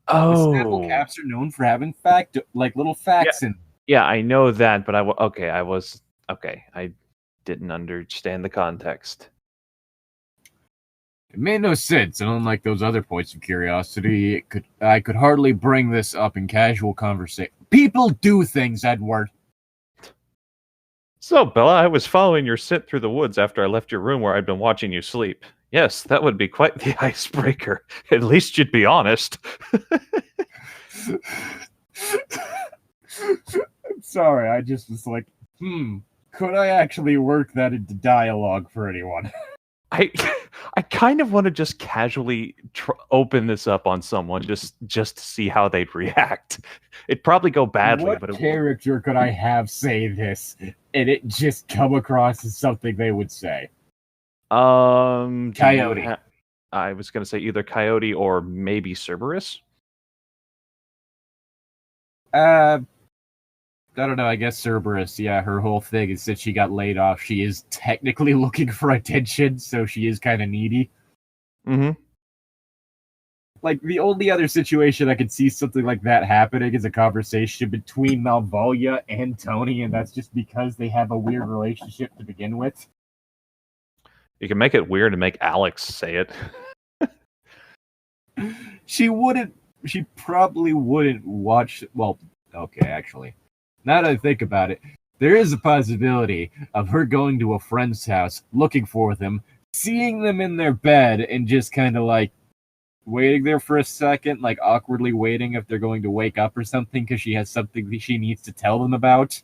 Oh. The Snapple caps are known for having little facts in. Yeah, I know that, but I didn't understand the context. It made no sense, and unlike those other points of curiosity, I could hardly bring this up in casual conversation. People do things, Edward. So, Bella, I was following your scent through the woods after I left your room where I'd been watching you sleep. Yes, that would be quite the icebreaker. At least you'd be honest. I'm sorry, I just was like, could I actually work that into dialogue for anyone? I kind of want to just casually open this up on someone just to see how they'd react. It'd probably go badly. What character could I have say this and it just come across as something they would say? Coyote. I was going to say either Coyote or maybe Cerberus. I don't know, I guess Cerberus, yeah, her whole thing is that she got laid off. She is technically looking for attention, so she is kind of needy. Mm-hmm. Like, the only other situation I could see something like that happening is a conversation between Malvolio and Tony, and that's just because they have a weird relationship to begin with. You can make it weird and make Alex say it. She probably wouldn't watch, well, okay, actually. Now that I think about it, there is a possibility of her going to a friend's house, looking for them, seeing them in their bed, and just kind of like waiting there for a second, like awkwardly waiting if they're going to wake up or something because she has something that she needs to tell them about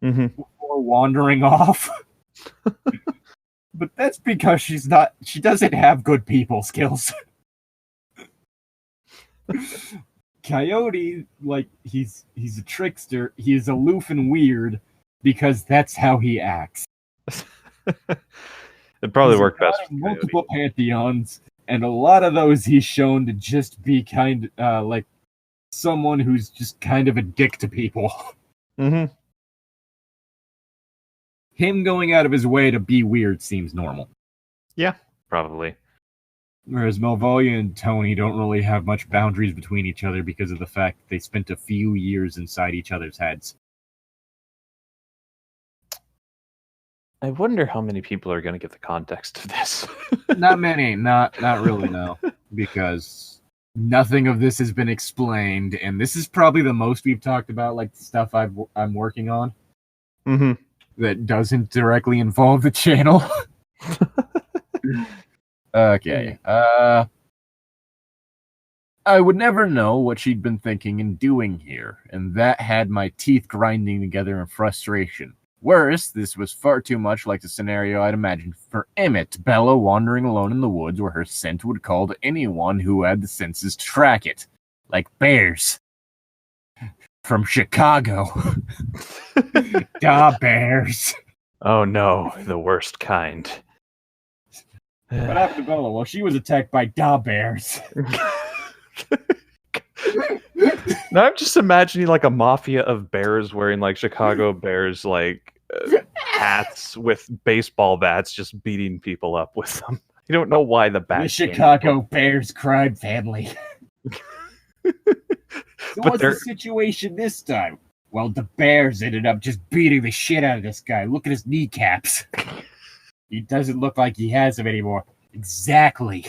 before wandering off. But that's because she doesn't have good people skills. Coyote, like, he's a trickster. He is aloof and weird because that's how he acts. It probably worked best for multiple pantheons, and a lot of those he's shown to just be kind of like someone who's just kind of a dick to people. Mm-hmm. Him going out of his way to be weird seems normal. Yeah, probably. Whereas Malvolio and Tony don't really have much boundaries between each other because of the fact that they spent a few years inside each other's heads. I wonder how many people are going to get the context of this. Not many. Not really, no. because nothing of this has been explained, and this is probably the most we've talked about, like the stuff I'm working on that doesn't directly involve the channel. Okay. I would never know what she'd been thinking and doing here, and that had my teeth grinding together in frustration. Worse, this was far too much like the scenario I'd imagined for Emmett, Bella wandering alone in the woods where her scent would call to anyone who had the senses to track it. Like bears. From Chicago. Da bears. Oh no, the worst kind. What happened to Bella? Well, she was attacked by da bears. Now I'm just imagining like a mafia of bears wearing like Chicago Bears like hats with baseball bats, just beating people up with them. You don't know why the bat. The Chicago Bears crime family. So what's the situation this time? Well, the Bears ended up just beating the shit out of this guy. Look at his kneecaps. He doesn't look like he has them anymore. Exactly.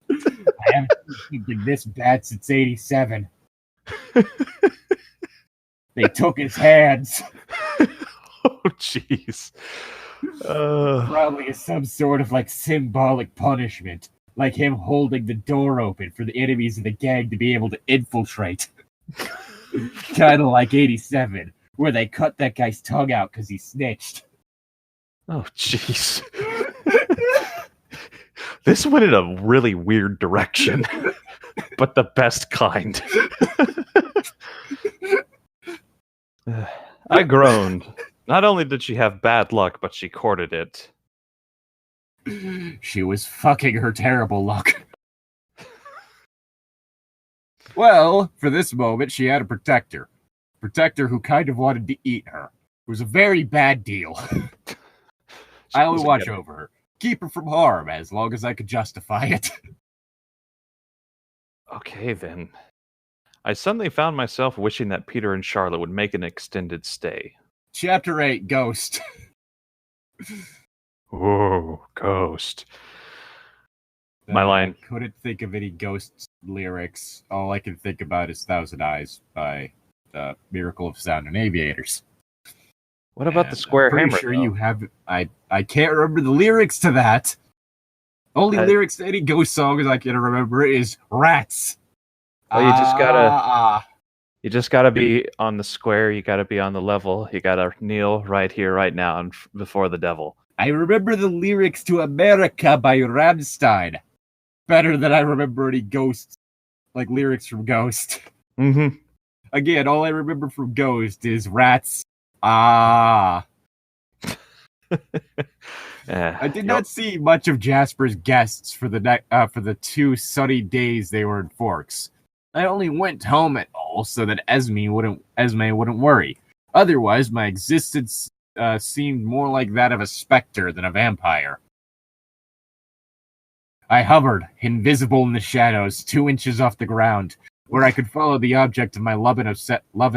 I haven't seen something this bad since '87. They took his hands. Oh, jeez. Probably as some sort of like symbolic punishment. Like him holding the door open for the enemies of the gang to be able to infiltrate. Kind of like '87, where they cut that guy's tongue out because he snitched. Oh, jeez. This went in a really weird direction, but the best kind. I groaned. Not only did she have bad luck, but she courted it. She was fucking her terrible luck. Well, for this moment, she had a protector. Protector who kind of wanted to eat her. It was a very bad deal. I only watch over her. Keep her from harm as long as I could justify it. Okay, then. I suddenly found myself wishing that Peter and Charlotte would make an extended stay. Chapter 8, Ghost. Oh, Ghost. My line. I couldn't think of any Ghost lyrics. All I can think about is Thousand Eyes by the Miracle of Sound and Aviators. What about the Square I'm Hammer? Sure, you have. I can't remember the lyrics to that. Only lyrics to any Ghost song I can remember is "Rats." Well, you just gotta be on the square. You gotta be on the level. You gotta kneel right here, right now, and before the devil. I remember the lyrics to "America" by Rammstein better than I remember any Ghost, like lyrics from Ghost. Mm-hmm. Again, all I remember from Ghost is "Rats." I did not see much of Jasper's guests for the 2 sunny days they were in Forks. I only went home at all so that Esme wouldn't worry. Otherwise, my existence seemed more like that of a specter than a vampire. I hovered, invisible in the shadows, 2 inches off the ground, where I could follow the object of my love and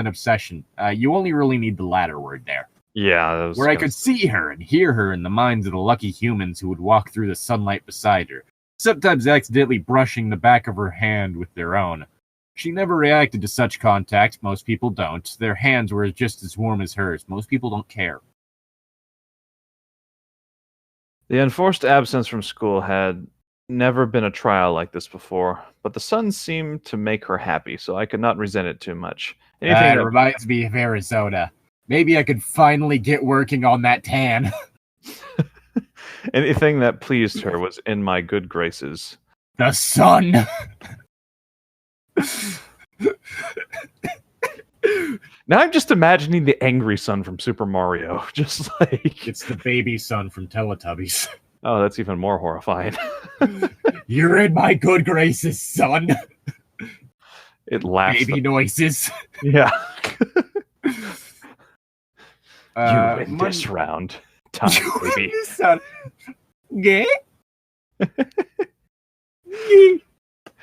obsession. You only really need the latter word there. Yeah. Where I could see her and hear her in the minds of the lucky humans who would walk through the sunlight beside her, sometimes accidentally brushing the back of her hand with their own. She never reacted to such contact. Most people don't. Their hands were just as warm as hers. Most people don't care. The enforced absence from school had never been a trial like this before, but the sun seemed to make her happy, so I could not resent it too much. That reminds me of Arizona. Maybe I could finally get working on that tan. Anything that pleased her was in my good graces. The sun! Now I'm just imagining the angry sun from Super Mario. Just like... It's the baby sun from Teletubbies. Oh, that's even more horrifying. You're in my good graces, son. It laughs. Baby noises. Yeah. You win this round. Time, baby. Yeah?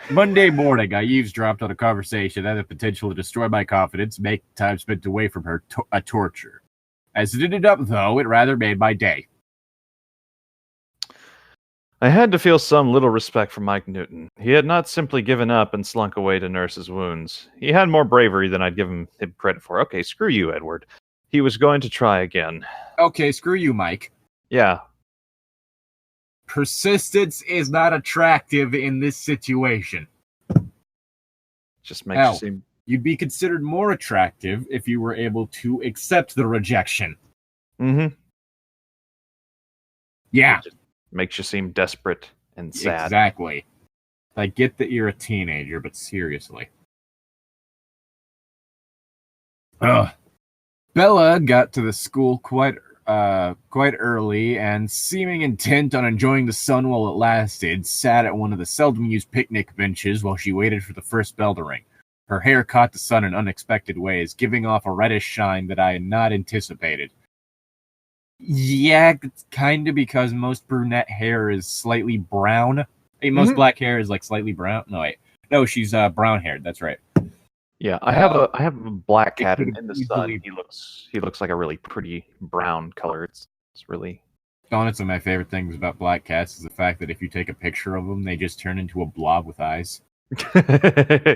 Monday morning, I eavesdropped on a conversation that had the potential to destroy my confidence and make time spent away from her a torture. As it ended up, though, it rather made my day. I had to feel some little respect for Mike Newton. He had not simply given up and slunk away to nurse his wounds. He had more bravery than I'd given him credit for. Okay, screw you, Edward. He was going to try again. Okay, screw you, Mike. Yeah. Persistence is not attractive in this situation. Just makes you seem... You'd be considered more attractive if you were able to accept the rejection. Mm-hmm. Yeah. Makes you seem desperate and sad. Exactly. I get that you're a teenager, but seriously. Bella got to the school quite early, and seeming intent on enjoying the sun while it lasted, sat at one of the seldom-used picnic benches while she waited for the first bell to ring. Her hair caught the sun in unexpected ways, giving off a reddish shine that I had not anticipated. Yeah, it's kind of because most brunette hair is slightly brown. I mean, most black hair is like slightly brown. No, she's brown-haired. That's right. Yeah, I have a black cat in the sun. He looks like a really pretty brown color. It's really... Honestly, my favorite things about black cats is the fact that if you take a picture of them, they just turn into a blob with eyes.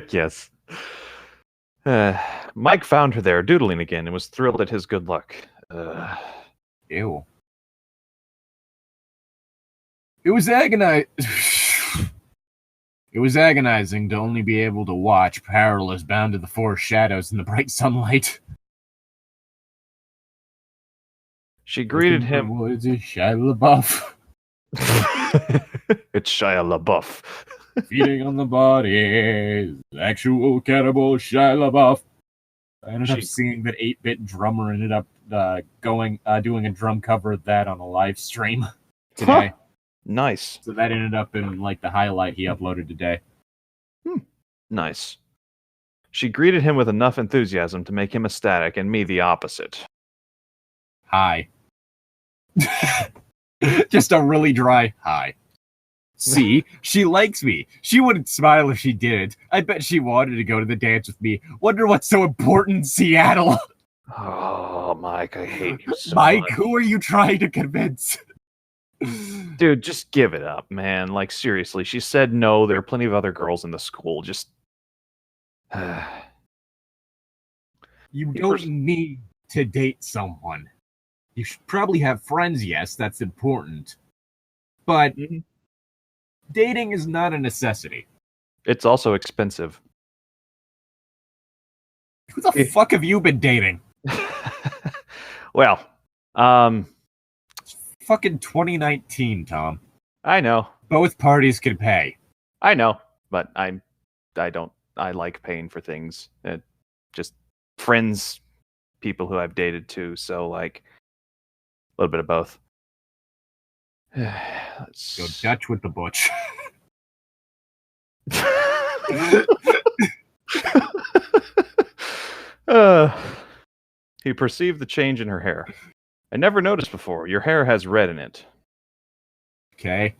Yes. Mike found her there, doodling again, and was thrilled at his good luck. Ew. It was agonizing to only be able to watch, powerless, bound to the forest shadows in the bright sunlight. She greeted him. It's Shia LaBeouf. It's Shia LaBeouf. Feeding on the bodies. Actual cannibal Shia LaBeouf. I ended up seeing that 8-bit drummer ended up doing a drum cover of that on a live stream today. Huh. Nice. So that ended up in like the highlight he uploaded today. Nice. She greeted him with enough enthusiasm to make him ecstatic and me the opposite. Hi. Just a really dry hi. See, she likes me. She wouldn't smile if she didn't. I bet she wanted to go to the dance with me. Wonder what's so important in Seattle. Oh, Mike, I hate you so Mike, much. Who are you trying to convince? Dude, just give it up, man. Like, seriously, she said no. There are plenty of other girls in the school. Just... You don't need to date someone. You should probably have friends, yes, that's important. But dating is not a necessity. It's also expensive. Who the fuck have you been dating? Well, it's fucking 2019, Tom. I know. Both parties can pay. I know, but I like paying for things. Just friends, people who I've dated too, so like a little bit of both. Let's go Dutch with the butch. He perceived the change in her hair. I never noticed before. Your hair has red in it. Okay.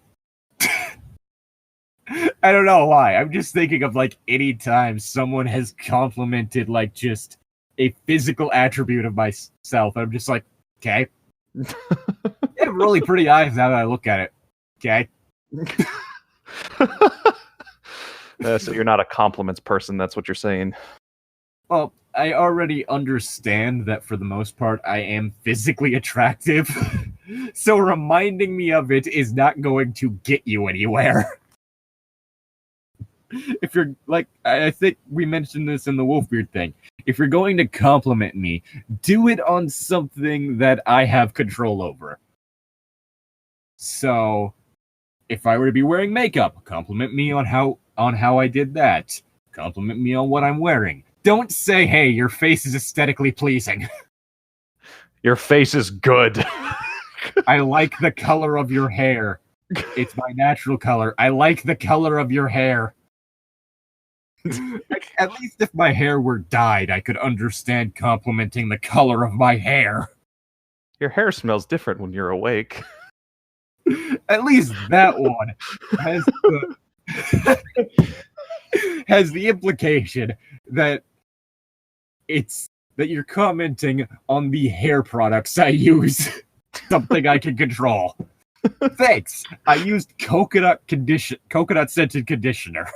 I don't know why. I'm just thinking of like any time someone has complimented like just a physical attribute of myself. I'm just like, okay. You have really pretty eyes now that I look at it. Okay. So you're not a compliments person, that's what you're saying. Well, I already understand that for the most part I am physically attractive. So reminding me of it is not going to get you anywhere. If you're like, I think we mentioned this in the Wolfbeard thing. If you're going to compliment me, do it on something that I have control over. So, if I were to be wearing makeup, compliment me on how I did that. Compliment me on what I'm wearing. Don't say, hey, your face is aesthetically pleasing. Your face is good. I like the color of your hair. It's my natural color. I like the color of your hair. At least if my hair were dyed, I could understand complimenting the color of my hair. Your hair smells different when you're awake. At least that one has the implication that that you're commenting on the hair products I use. Something I can control. Thanks. I used coconut scented conditioner.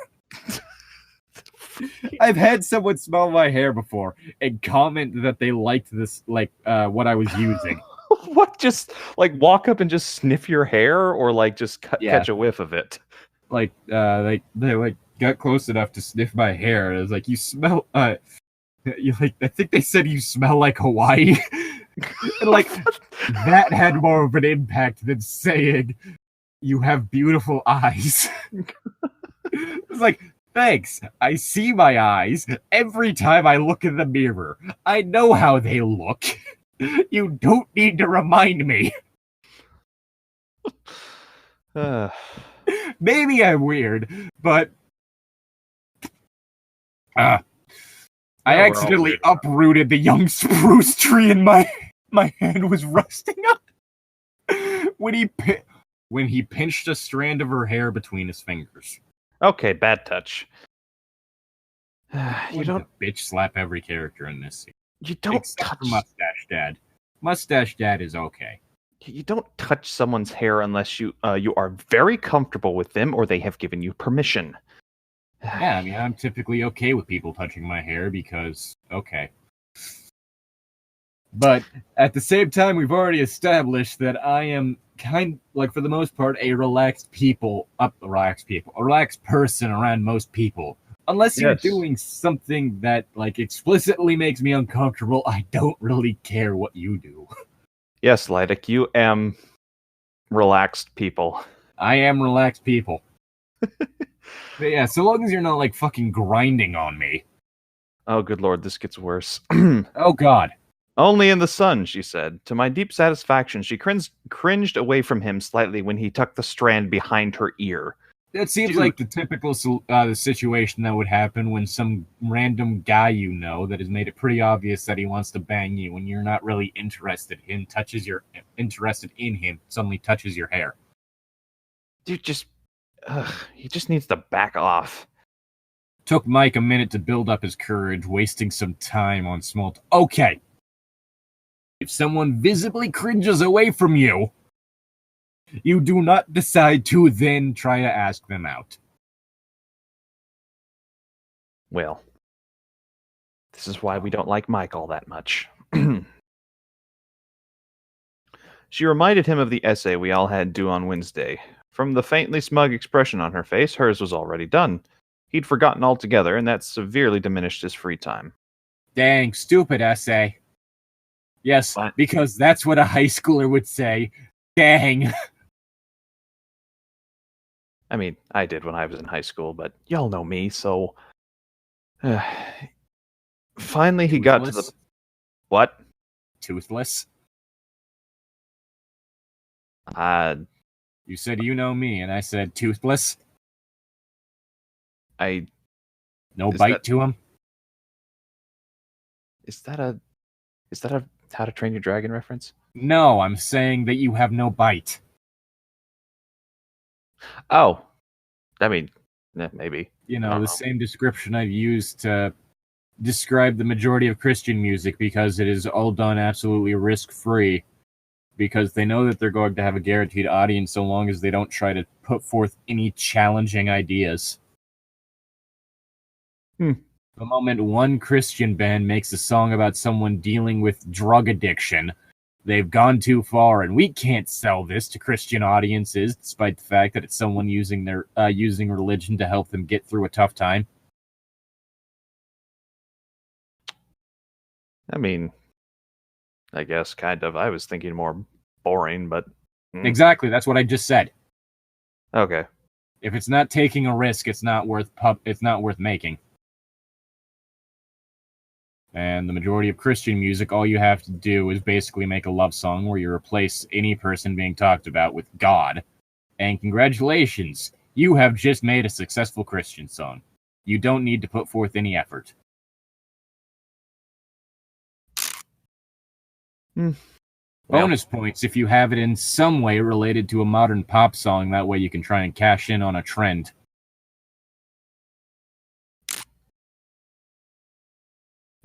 I've had someone smell my hair before and comment that they liked this, what I was using. What? Just like walk up and just sniff your hair, or like just catch a whiff of it? They got close enough to sniff my hair. And it was like, you smell. I think they said you smell like Hawaii. And that had more of an impact than saying you have beautiful eyes. It's like, thanks. I see my eyes every time I look in the mirror. I know how they look. You don't need to remind me. Maybe I'm weird, but I accidentally uprooted the young spruce tree and my hand was rusting up when he pinched a strand of her hair between his fingers. Okay, bad touch. You don't bitch slap every character in this scene. You don't touch Mustache Dad. Mustache Dad is okay. You don't touch someone's hair unless you are very comfortable with them or they have given you permission. Yeah, I mean, I'm typically okay with people touching my hair because, okay. But at the same time, we've already established that I am for the most part, a relaxed person around most people. Unless you're doing something that, explicitly makes me uncomfortable, I don't really care what you do. Yes, Llytic, you am relaxed people. I am relaxed people. But yeah, so long as you're not, fucking grinding on me. Oh, good lord, this gets worse. Oh, God. Only in the sun, she said. To my deep satisfaction, she cringed away from him slightly when he tucked the strand behind her ear. That seems like the typical situation that would happen when some random guy that has made it pretty obvious that he wants to bang you when you're not really interested in him, suddenly touches your hair. Dude, he just needs to back off. Took Mike a minute to build up his courage, wasting some time on small okay. If someone visibly cringes away from you, you do not decide to then try to ask them out. Well, this is why we don't like Mike all that much. She reminded him of the essay we all had due on Wednesday. From the faintly smug expression on her face, hers was already done. He'd forgotten altogether, and that severely diminished his free time. Dang, stupid essay. Yes, what? Because that's what a high schooler would say. Dang. I mean, I did when I was in high school, but y'all know me, so... Finally, he got to the... What? Toothless? You said you know me, and I said toothless? No bite to him? Is that a How to Train Your Dragon reference? No, I'm saying that you have no bite. Oh. I mean, maybe. The same description I've used to describe the majority of Christian music because it is all done absolutely risk-free. Because they know that they're going to have a guaranteed audience so long as they don't try to put forth any challenging ideas. The moment one Christian band makes a song about someone dealing with drug addiction, they've gone too far, and we can't sell this to Christian audiences, despite the fact that it's someone using religion to help them get through a tough time. I mean, I guess kind of. I was thinking more boring, but exactly, that's what I just said. Okay. If it's not taking a risk, it's not worth making. And the majority of Christian music, all you have to do is basically make a love song where you replace any person being talked about with God. And congratulations, you have just made a successful Christian song. You don't need to put forth any effort. Bonus points if you have it in some way related to a modern pop song. That way you can try and cash in on a trend.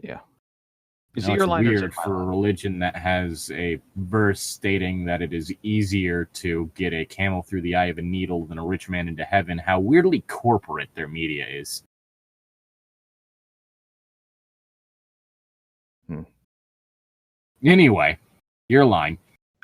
Yeah. Is You know, it it's your line or is it weird my for a line? religion that has a verse stating that it is easier to get a camel through the eye of a needle than a rich man into heaven. How weirdly corporate their media is. Anyway, your line.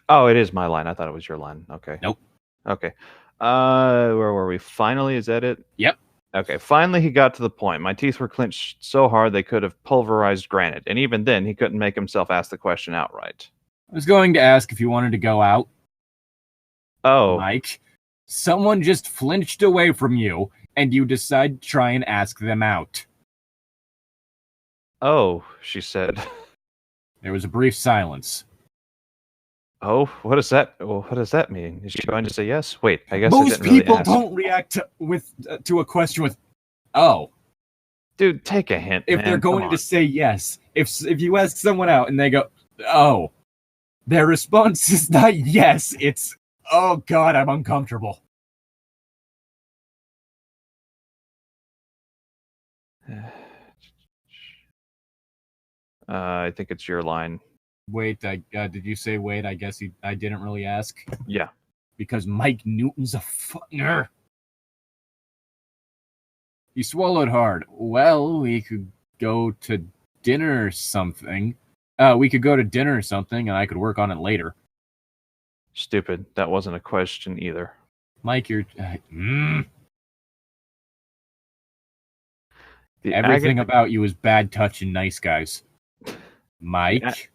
Oh, it is my line. I thought it was your line. Okay. Nope. Okay. Where were we? Finally, is that it? Yep. Okay, finally he got to the point. My teeth were clenched so hard they could have pulverized granite, and even then he couldn't make himself ask the question outright. I was going to ask if you wanted to go out, Oh, Mike. Someone just flinched away from you, and you decide to try and ask them out. oh, she said. There was a brief silence. Oh, what does that mean? Is she going to say yes? Wait, I guess I Most didn't really people ask. don't react to a question with, "Oh." Dude, take a hint, If man. they're Come going on. to say yes, if you ask someone out and they go, "Oh," their response is not yes, it's, "Oh God, I'm uncomfortable." I think it's your line. Wait, did you say wait? I guess I didn't really ask. Yeah. Because Mike Newton's a fucker. He swallowed hard. Well, we could go to dinner or something. We could go to dinner or something, and I could work on it later. Stupid. That wasn't a question either. Mike, you're... The Everything agony- about you is bad touch and nice guys. Mike?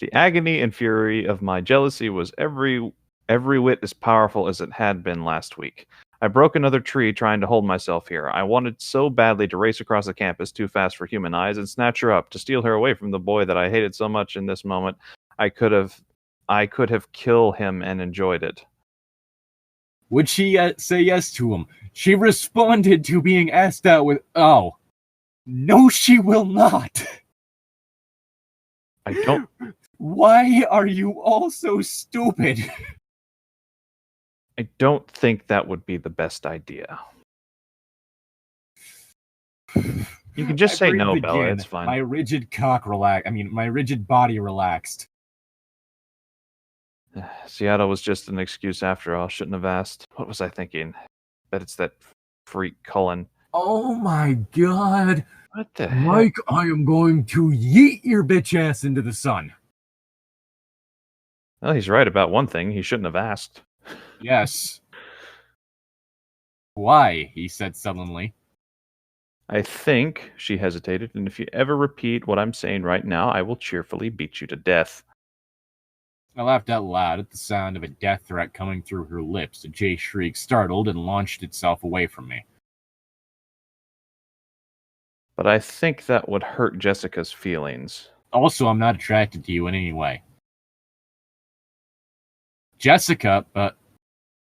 The agony and fury of my jealousy was every whit as powerful as it had been last week. I broke another tree trying to hold myself here. I wanted so badly to race across the campus too fast for human eyes and snatch her up, to steal her away from the boy that I hated so much in this moment. I could have killed him and enjoyed it. Would she say yes to him? She responded to being asked out with, "Oh, no, she will not." I don't. Why are you all so stupid? I don't think that would be the best idea. You can just say no, Bella. It's fine. My rigid cock relaxed. I mean, my rigid body relaxed. Seattle was just an excuse after all. Shouldn't have asked. What was I thinking? Bet it's that freak Cullen. Oh my God. What the heck? Mike, I am going to yeet your bitch ass into the sun. Well, he's right about one thing. He shouldn't have asked. Yes. Why? He said sullenly. I think, she hesitated, and if you ever repeat what I'm saying right now, I will cheerfully beat you to death. I laughed out loud at the sound of a death threat coming through her lips. A J shriek startled and launched itself away from me. But I think that would hurt Jessica's feelings. Also, I'm not attracted to you in any way. Jessica, but...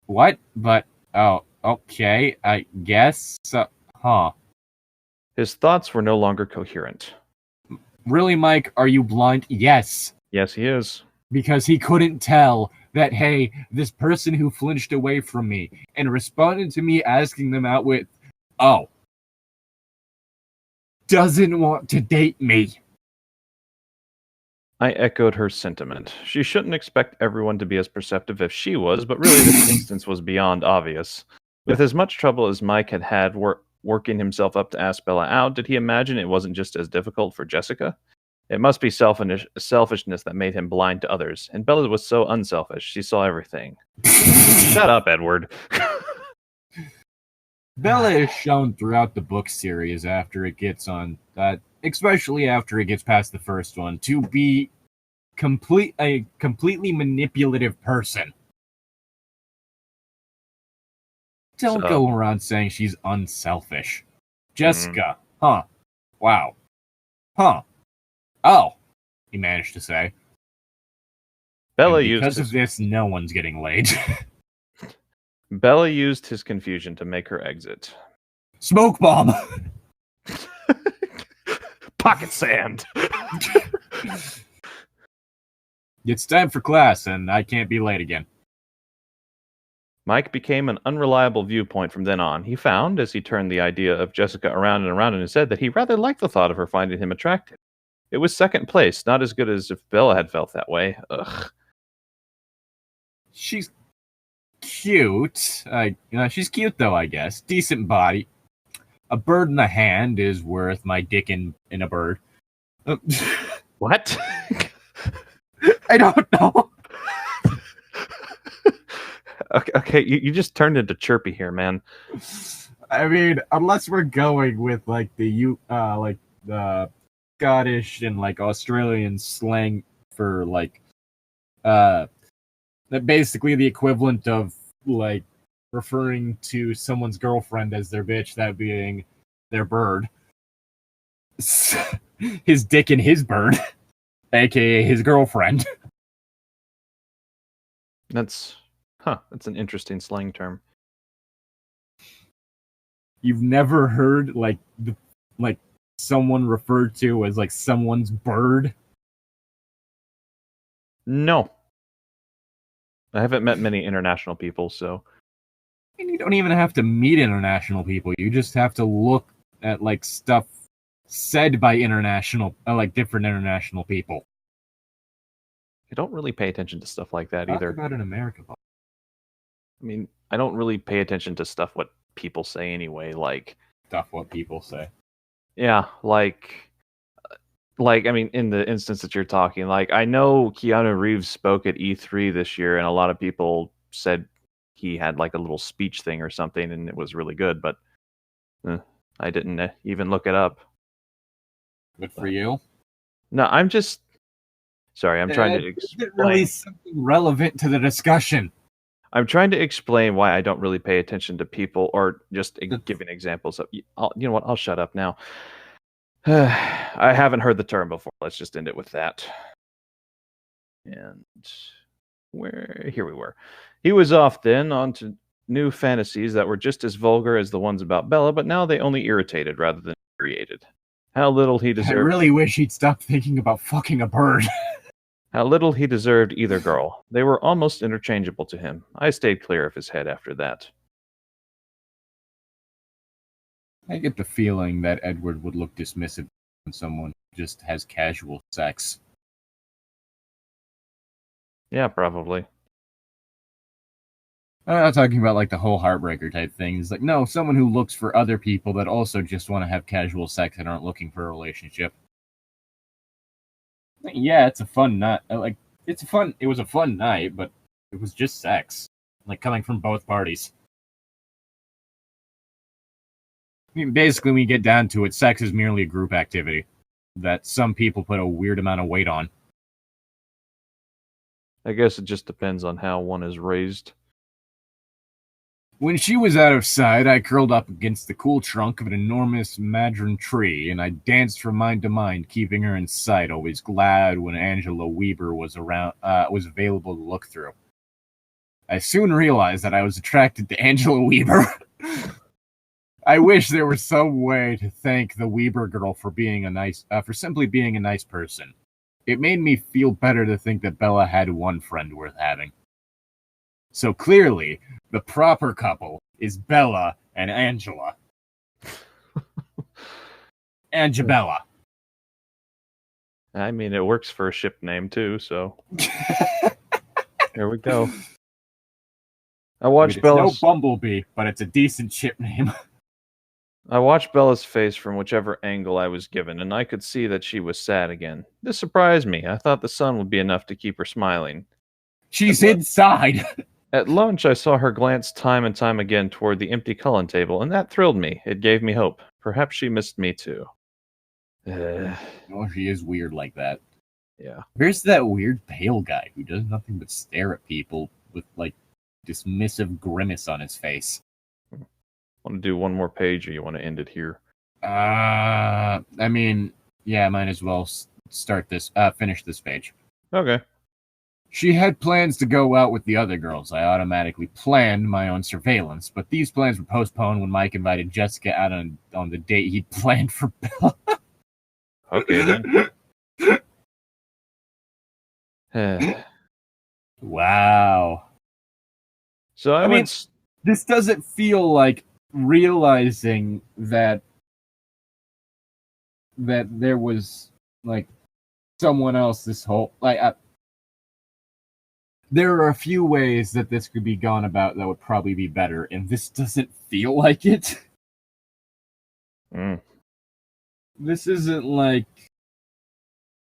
What? But... Oh, okay, I guess... huh. His thoughts were no longer coherent. Really, Mike, are you blind? Yes. Yes, he is. Because he couldn't tell that, hey, this person who flinched away from me and responded to me asking them out with, "Oh," doesn't want to date me. I echoed her sentiment. She shouldn't expect everyone to be as perceptive as she was, but really this instance was beyond obvious. With as much trouble as Mike had had working himself up to ask Bella out, did he imagine it wasn't just as difficult for Jessica? It must be selfishness that made him blind to others, and Bella was so unselfish. She saw everything. Shut up, Edward. Bella is shown throughout the book series after it gets on that, especially after it gets past the first one, to be a completely manipulative person. Don't go around saying she's unselfish. Jessica, huh? Wow. Huh. Oh, he managed to say. Bella because of this, no one's getting laid. Bella used his confusion to make her exit. Smoke bomb! Pocket sand! It's time for class, and I can't be late again. Mike became an unreliable viewpoint from then on. He found, as he turned the idea of Jessica around and around in his head, that he rather liked the thought of her finding him attractive. It was second place, not as good as if Bella had felt that way. Ugh. She's cute. She's cute though, I guess. Decent body. A bird in the hand is worth my dick in a bird. What? I don't know. Okay, you just turned into Chirpy here, man. I mean, unless we're going with like the Scottish and like Australian slang for like basically the equivalent of like referring to someone's girlfriend as their bitch, that being their bird. His dick and his bird, aka his girlfriend. That's an interesting slang term. You've never heard like someone referred to as like someone's bird? No. I haven't met many international people, so. And you don't even have to meet international people. You just have to look at like stuff said by different international people. I don't really pay attention to stuff like that either. Talk about in America. I mean, I don't really pay attention to stuff what people say anyway. Like stuff what people say. Yeah, like I mean, in the instance that you're talking, like I know Keanu Reeves spoke at E3 this year, and a lot of people said he had like a little speech thing or something, and it was really good. But I didn't even look it up. Good for you. No, I'm just sorry. I'm trying to explain. Isn't really something relevant to the discussion. I'm trying to explain why I don't really pay attention to people, or just giving examples of. You know what? I'll shut up now. I haven't heard the term before. Let's just end it with that. And here we were. He was off then onto new fantasies that were just as vulgar as the ones about Bella, but now they only irritated rather than infuriated. How little he deserved. I really wish he'd stop thinking about fucking a bird. How little he deserved either girl. They were almost interchangeable to him. I stayed clear of his head after that. I get the feeling that Edward would look dismissive when someone just has casual sex. Yeah, probably. I'm not talking about like the whole heartbreaker type thing. It's like, no, someone who looks for other people that also just want to have casual sex and aren't looking for a relationship. Yeah, it's a fun night. It was a fun night, but it was just sex. Like, coming from both parties. I mean, basically, when you get down to it, sex is merely a group activity that some people put a weird amount of weight on. I guess it just depends on how one is raised. When she was out of sight, I curled up against the cool trunk of an enormous madron tree, and I danced from mind to mind, keeping her in sight, always glad when Angela Weber was available to look through. I soon realized that I was attracted to Angela Weber. I wish there was some way to thank the Weber girl for simply being a nice person. It made me feel better to think that Bella had one friend worth having. So clearly, the proper couple is Bella and Angela. Angela. I mean, it works for a ship name too, so. There we go. I watched Bella's... no Bumblebee, but it's a decent ship name. I watched Bella's face from whichever angle I was given, and I could see that she was sad again. This surprised me. I thought the sun would be enough to keep her smiling. She's inside! At lunch, I saw her glance time and time again toward the empty Cullen table, and that thrilled me. It gave me hope. Perhaps she missed me too. Oh, she is weird like that. Yeah. Where's that weird pale guy who does nothing but stare at people with, like, dismissive grimace on his face? Want to do one more page, or you want to end it here? I mean, yeah, I might as well finish this page. Okay. She had plans to go out with the other girls. I automatically planned my own surveillance, but these plans were postponed when Mike invited Jessica out on the date he'd planned for Bella. Okay, then. Wow. So I mean, this doesn't feel like realizing that there was, like, someone else this whole there are a few ways that this could be gone about that would probably be better, and this doesn't feel like it. This isn't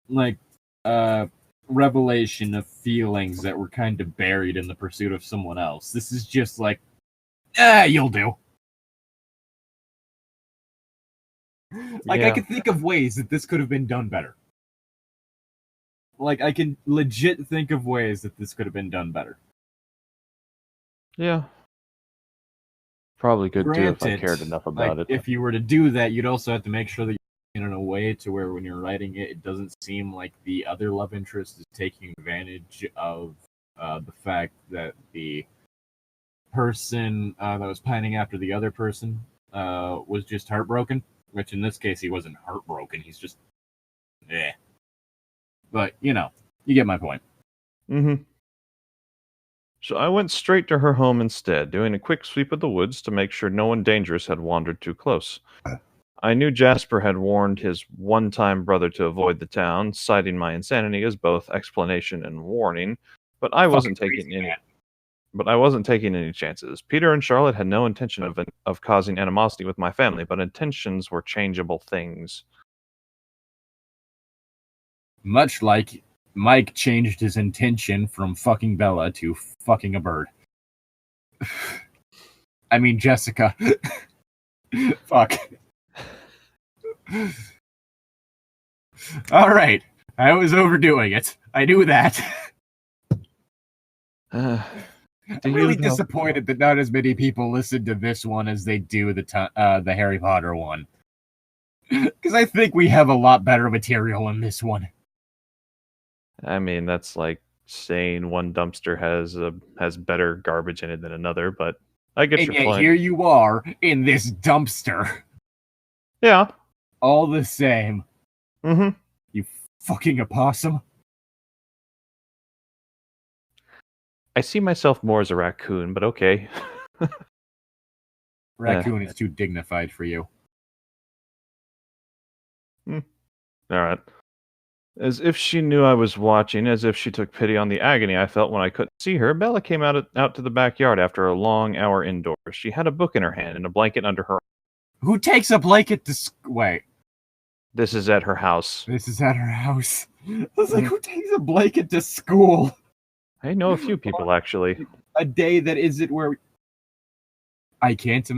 like revelation of feelings that were kind of buried in the pursuit of someone else. This is just like, you'll do. Like, I can think of ways that this could have been done better. Like, I can legit think of ways that this could have been done better. Yeah. Probably could Granted, too if I cared enough about it. If you were to do that, you'd also have to make sure that you're in a way to where when you're writing it, it doesn't seem like the other love interest is taking advantage of the fact that the person that was pining after the other person was just heartbroken. Which in this case, he wasn't heartbroken. He's just, But, you get my point. Mm-hmm. So I went straight to her home instead, doing a quick sweep of the woods to make sure no one dangerous had wandered too close. I knew Jasper had warned his one-time brother to avoid the town, citing my insanity as both explanation and warning, but I wasn't taking any chances. Peter and Charlotte had no intention of causing animosity with my family, but intentions were changeable things. Much like Mike changed his intention from fucking Bella to fucking a bird. I mean, Jessica. Fuck. All right. I was overdoing it. I knew that. I'm really disappointed that not as many people listened to this one as they do the Harry Potter one. Because I think we have a lot better material in this one. I mean, that's like saying one dumpster has better garbage in it than another, but I get your point. Here you are in this dumpster. Yeah. All the same. Mm-hmm. You fucking opossum. I see myself more as a raccoon, but okay. Raccoon is too dignified for you. All right. As if she knew I was watching, as if she took pity on the agony I felt when I couldn't see her, Bella came out to the backyard after a long hour indoors. She had a book in her hand and a blanket under her. Who takes a blanket to wait? This is at her house. This is at her house. I was like, who takes a blanket to school? I know a few people, actually. A day that isn't where... I can't...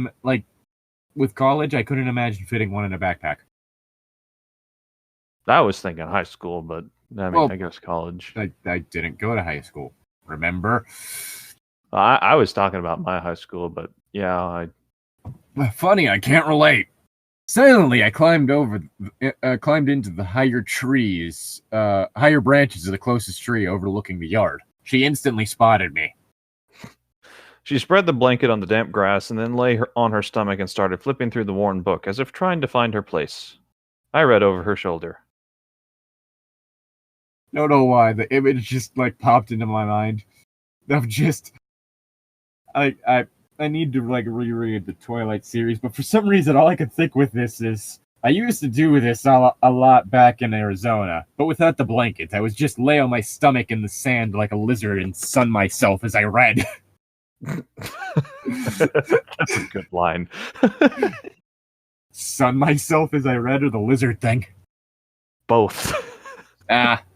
with college, I couldn't imagine fitting one in a backpack. I was thinking high school, but I guess college. I didn't go to high school. Remember? I was talking about my high school, but yeah, Funny, I can't relate. Silently, I climbed into the higher branches of the closest tree overlooking the yard. She instantly spotted me. She spread the blanket on the damp grass and then lay on her stomach and started flipping through the worn book, as if trying to find her place. I read over her shoulder. Don't know why, the image just, popped into my mind. Of just... I need to, reread the Twilight series, but for some reason, all I could think with this is... I used to do this a lot back in Arizona, but without the blanket. I would just lay on my stomach in the sand like a lizard and sun myself as I read. That's a good line. Sun myself as I read, or the lizard thing? Both.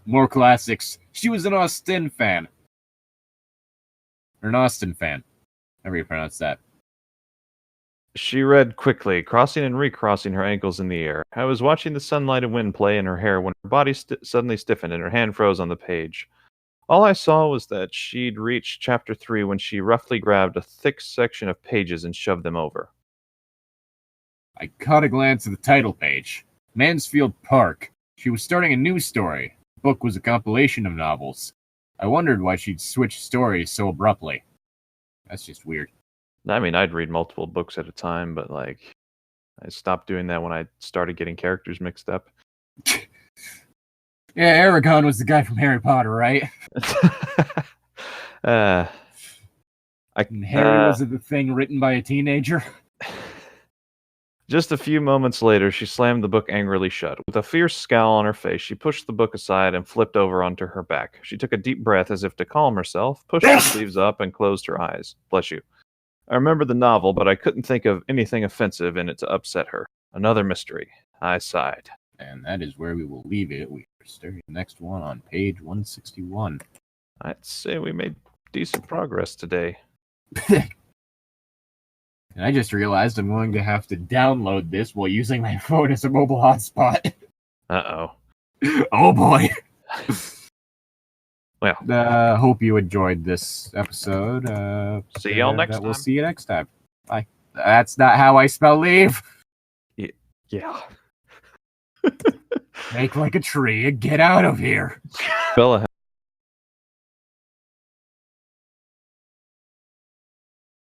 More classics. She was an Austin fan. Or an Austin fan. However you pronounce that. She read quickly, crossing and recrossing her ankles in the air. I was watching the sunlight and wind play in her hair when her body suddenly stiffened and her hand froze on the page. All I saw was that she'd reached chapter 3 when she roughly grabbed a thick section of pages and shoved them over. I caught a glance at the title page. Mansfield Park. She was starting a new story. The book was a compilation of novels. I wondered why she'd switch stories so abruptly. That's just weird. I mean, I'd read multiple books at a time, but, I stopped doing that when I started getting characters mixed up. Yeah, Aragon was the guy from Harry Potter, right? Harry was the thing written by a teenager? Just a few moments later, she slammed the book angrily shut. With a fierce scowl on her face, she pushed the book aside and flipped over onto her back. She took a deep breath as if to calm herself, pushed the sleeves up, and closed her eyes. Bless you. I remembered the novel, but I couldn't think of anything offensive in it to upset her. Another mystery. I sighed. And that is where we will leave it. We are starting the next one on page 161. I'd say we made decent progress today. And I just realized I'm going to have to download this while using my phone as a mobile hotspot. Uh-oh. Oh boy. Well. Hope you enjoyed this episode. See y'all next time. We'll see you next time. Bye. That's not how I spell leave. Yeah. Make like a tree and get out of here. Bella